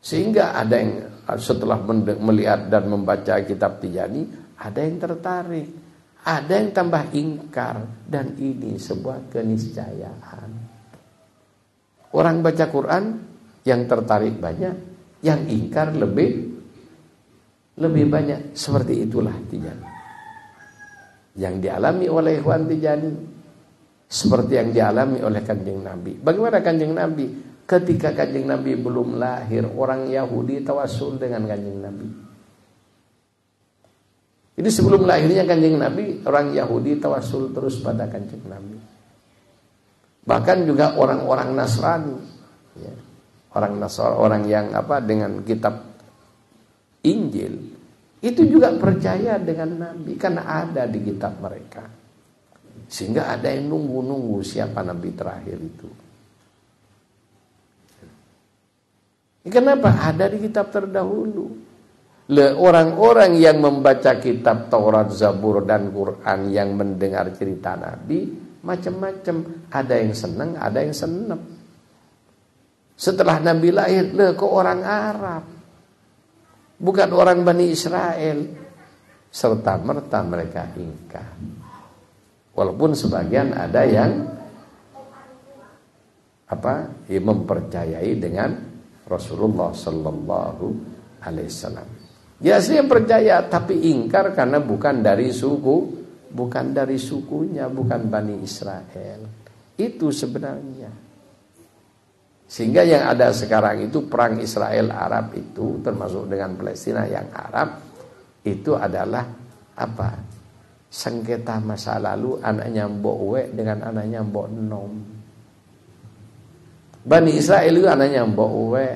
Sehingga ada yang setelah melihat dan membaca kitab Tijani, ada yang tertarik, ada yang tambah ingkar, dan ini sebuah keniscayaan. Orang baca Quran yang tertarik banyak, yang ingkar lebih banyak. Seperti itulah Tijani. Yang dialami oleh Ikhwan Tijani seperti yang dialami oleh Kanjeng Nabi. Bagaimana Kanjeng Nabi? Ketika Kanjeng Nabi belum lahir, orang Yahudi tawasul dengan Kanjeng Nabi. Jadi sebelum lahirnya Kanjeng Nabi, orang Yahudi tawasul terus pada Kanjeng Nabi. Bahkan juga orang-orang Nasrani, ya, orang yang dengan kitab Injil itu juga percaya dengan Nabi karena ada di kitab mereka. Sehingga ada yang nunggu siapa Nabi terakhir itu. Kenapa? Ada di kitab terdahulu. Orang-orang yang membaca kitab Taurat, Zabur dan Quran yang mendengar cerita Nabi macam-macam, ada yang senang, ada yang senep. Setelah Nabi lahir, kok orang Arab, bukan orang Bani Israel, serta merta mereka ingkar. Walaupun sebagian ada yang mempercayai dengan Rasulullah Sallallahu Alaihi Wasallam. Ya asli yang percaya, tapi ingkar karena bukan dari suku. Bukan dari sukunya, bukan Bani Israel. Itu sebenarnya. Sehingga yang ada sekarang itu perang Israel Arab itu, termasuk dengan Palestina yang Arab, itu adalah sengketa masa lalu anaknya Mbok We dengan anaknya Mbok Nom. Bani Israel itu anaknya Mbok We.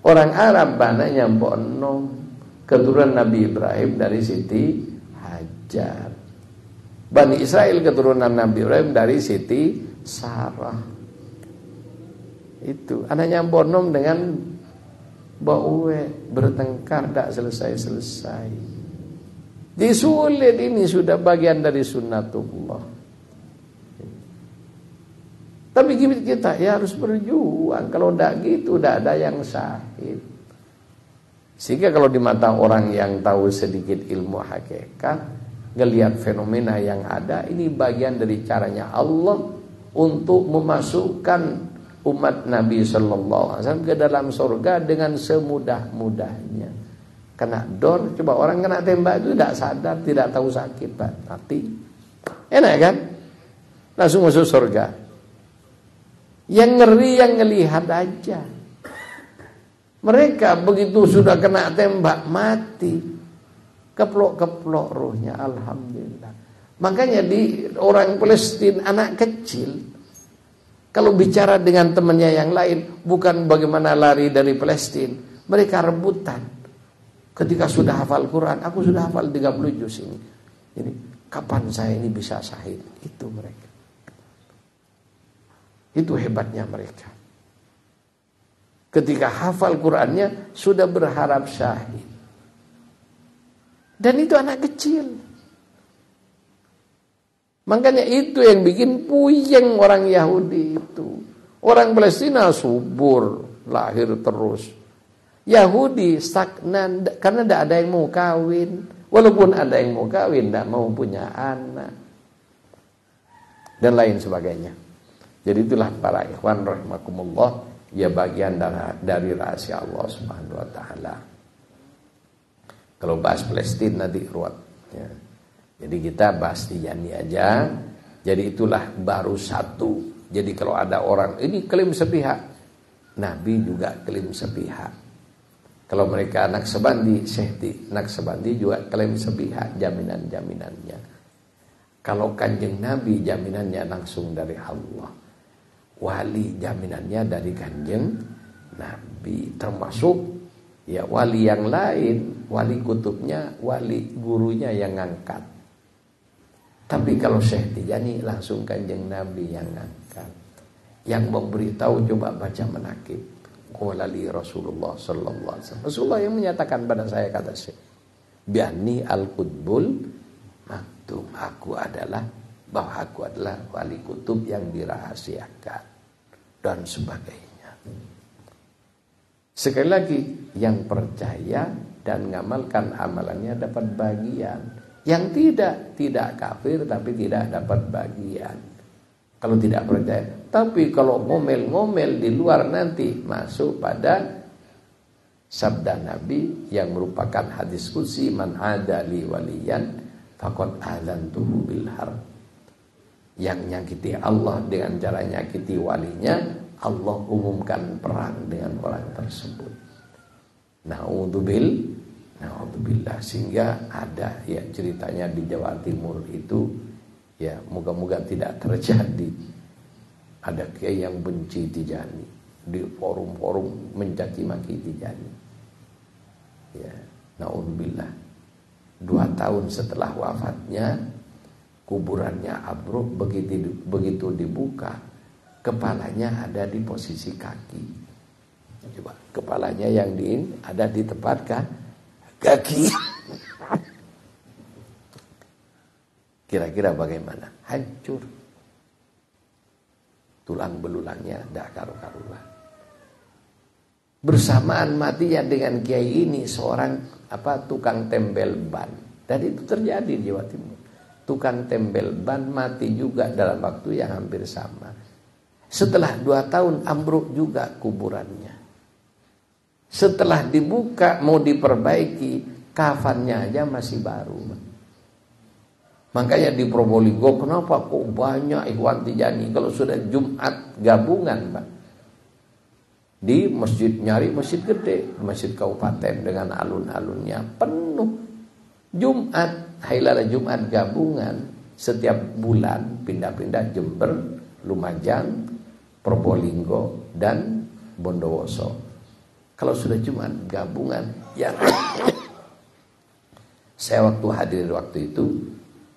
Orang Arab anaknya Mbok Nom. Keturunan Nabi Ibrahim dari Siti Hajar. Bani Israel keturunan Nabi Ibrahim dari Siti Sarah. Itu anaknya Mbok Nom dengan Mbok We bertengkar tidak selesai-selesai. Disulit, ini sudah bagian dari sunnatullah. Tapi kita ya harus berjuang. Kalau tidak gitu tidak ada yang syahid. Sehingga kalau di mata orang yang tahu sedikit ilmu hakikat, ngelihat fenomena yang ada, ini bagian dari caranya Allah untuk memasukkan umat Nabi Sallallahu Alaihi Wasallam ke dalam surga dengan semudah-mudahnya. Kena dor, coba orang kena tembak itu tidak sadar, tidak tahu sakit, Pak, mati. Enak kan? Langsung masuk surga. Yang ngeri yang ngelihat aja. Mereka begitu sudah kena tembak mati, keplok-keplok ruhnya, alhamdulillah. Makanya di orang Palestina anak kecil kalau bicara dengan temannya yang lain, bukan bagaimana lari dari Palestina, mereka rebutan. Ketika sudah hafal Quran, aku sudah hafal 30 juz ini. Ini kapan saya ini bisa syahid? Itu mereka. Itu hebatnya mereka. Ketika hafal Qurannya sudah berharap syahid. Dan itu anak kecil. Makanya itu yang bikin puyeng orang Yahudi itu. Orang Palestina subur, lahir terus. Yahudi stagnan karena tidak ada yang mau kawin. Walaupun ada yang mau kawin, tidak mau punya anak. Dan lain sebagainya. Jadi itulah para ikhwan rahimakumullah, ya bagian dari rahasia Allah Subhanahu wa taala. Kalau bahas Palestina nanti ruwet ya. Jadi kita bahas Tijani aja. Jadi itulah baru satu. Jadi kalau ada orang ini klaim sepihak, Nabi juga klaim sepihak. Kalau mereka Naqsabandi, Syekh Naqsabandi juga klaim sepihak jaminan-jaminannya. Kalau Kanjeng Nabi jaminannya langsung dari Allah. Wali jaminannya dari Kanjeng Nabi. Termasuk ya wali yang lain, wali kutubnya, wali gurunya yang ngangkat. Tapi kalau Syekh Tijani langsung Kanjeng Nabi yang ngangkat. Yang memberitahu coba baca manaqib. Qala li Rasulullah sallallahu alaihi wasallam. Rasulullah yang menyatakan pada saya, kata Syekh, bi'anni al-qutbul maktum. Aku adalah wali kutub yang dirahasiakan dan sebagainya. Sekali lagi, yang percaya dan ngamalkan amalannya dapat bagian. Yang tidak kafir tapi tidak dapat bagian. Kalau tidak percaya, tapi kalau ngomel-ngomel di luar nanti masuk pada sabda Nabi yang merupakan hadis qudsi, man adali waliyan faqad adzantuhu bil harb. Yang nyakiti Allah dengan cara nyakiti walinya, Allah umumkan perang dengan orang tersebut. Na'udzubillah. Sehingga ada ya ceritanya di Jawa Timur itu. Ya, moga-moga tidak terjadi. Ada kiai yang benci Tijani, di forum-forum mencaci maki Tijani. Ya, naudzubillah. 2 tahun setelah wafatnya, kuburannya Abruk begitu dibuka, kepalanya ada di posisi kaki. Coba, kepalanya yang ada di tempat kaki. Kira-kira bagaimana? Hancur. Tulang belulangnya tidak karu-karuan. Bersamaan matinya dengan kiai ini seorang tukang tembel ban. Dan itu terjadi di Jawa Timur. Tukang tembel ban mati juga dalam waktu yang hampir sama. Setelah 2 tahun ambruk juga kuburannya. Setelah dibuka mau diperbaiki, kafannya aja masih baru. Makanya di Probolinggo, kenapa kok banyak ikhwan Tijani kalau sudah Jumat gabungan, Pak? Di masjid, nyari masjid gede, masjid kabupaten dengan alun-alunnya penuh. Jumat, hailala Jumat gabungan setiap bulan pindah-pindah Jember, Lumajang, Probolinggo dan Bondowoso. Kalau sudah Jumat gabungan yang saya waktu hadir waktu itu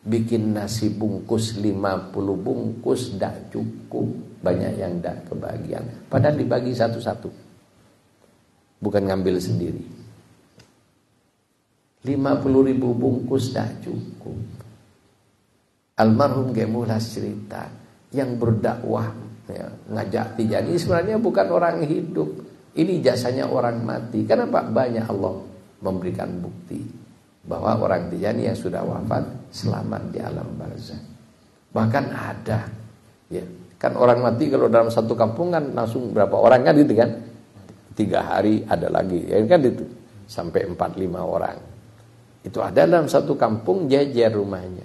bikin nasi bungkus 50 bungkus tidak cukup, banyak yang tidak kebagian. Padahal dibagi satu-satu, bukan ngambil sendiri. 50.000 bungkus tidak cukup. Almarhum Gemulas cerita, yang berdakwah ya, ngajak Tijani sebenarnya bukan orang hidup. Ini jasanya orang mati. Kenapa? Banyak Allah memberikan bukti bahwa orang Tijani yang sudah wafat selamat di alam barzakh. Bahkan ada ya Kan orang mati kalau dalam satu kampung kan langsung berapa orang kan gitu kan. 3 hari ada lagi, ya kan itu. Sampai 4-5 orang. Itu ada dalam satu kampung jejer rumahnya.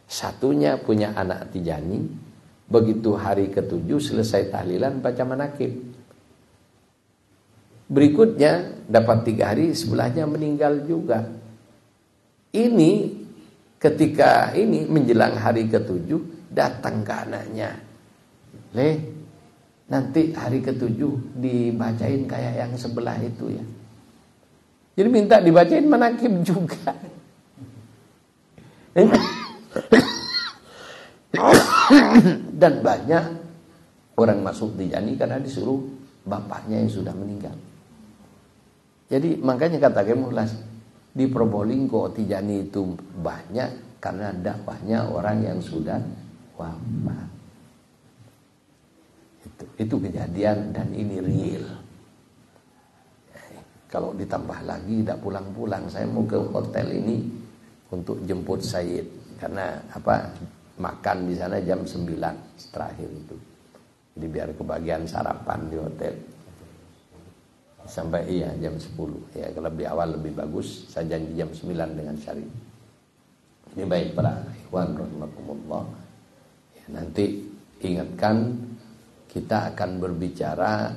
Satunya punya anak Tijani. Begitu hari ke-7 selesai tahlilan baca manakib. Berikutnya dapat 3 hari sebelahnya meninggal juga. Ini ketika ini menjelang hari ke-7 datang ke anaknya. Nanti hari ke-7 dibacain kayak yang sebelah itu ya. Jadi minta dibacain manakib juga. Dan banyak orang masuk Tijani karena disuruh bapaknya yang sudah meninggal. Jadi makanya kata Kemuhlas, di Probolinggo Tijani itu banyak karena dakwahnya orang yang sudah wafat. Itu kejadian dan ini real. Kalau ditambah lagi tidak pulang-pulang, saya mau ke hotel ini untuk jemput Said karena makan di sana jam 9 terakhir itu. Jadi biar kebagian sarapan di hotel. Sampai jam 10. Ya kalau lebih awal lebih bagus. Saya janji jam 9 dengan Syarif. Ini baik para ikhwan rahimakumullah. Ya, nanti ingatkan kita akan berbicara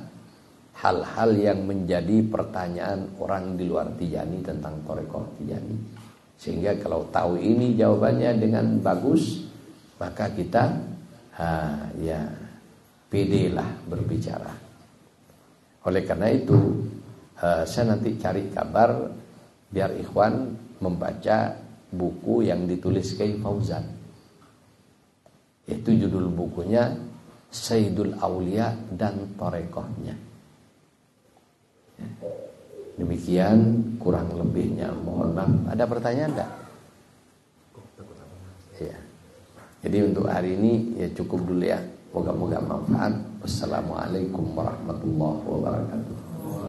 hal-hal yang menjadi pertanyaan orang di luar Tijani tentang Thariqah Tijani. Sehingga kalau tahu ini jawabannya dengan bagus, maka kita pede lah berbicara. Oleh karena itu saya nanti cari kabar biar ikhwan membaca buku yang ditulis Kiai Fauzan. Itu judul bukunya Sayyidul Aulia dan Thariqahnya. Demikian kurang lebihnya, mohon maaf. Ada pertanyaan enggak? Ya. Jadi untuk hari ini ya cukup dulu ya. Moga-moga manfaat. Wassalamualaikum warahmatullahi wabarakatuh.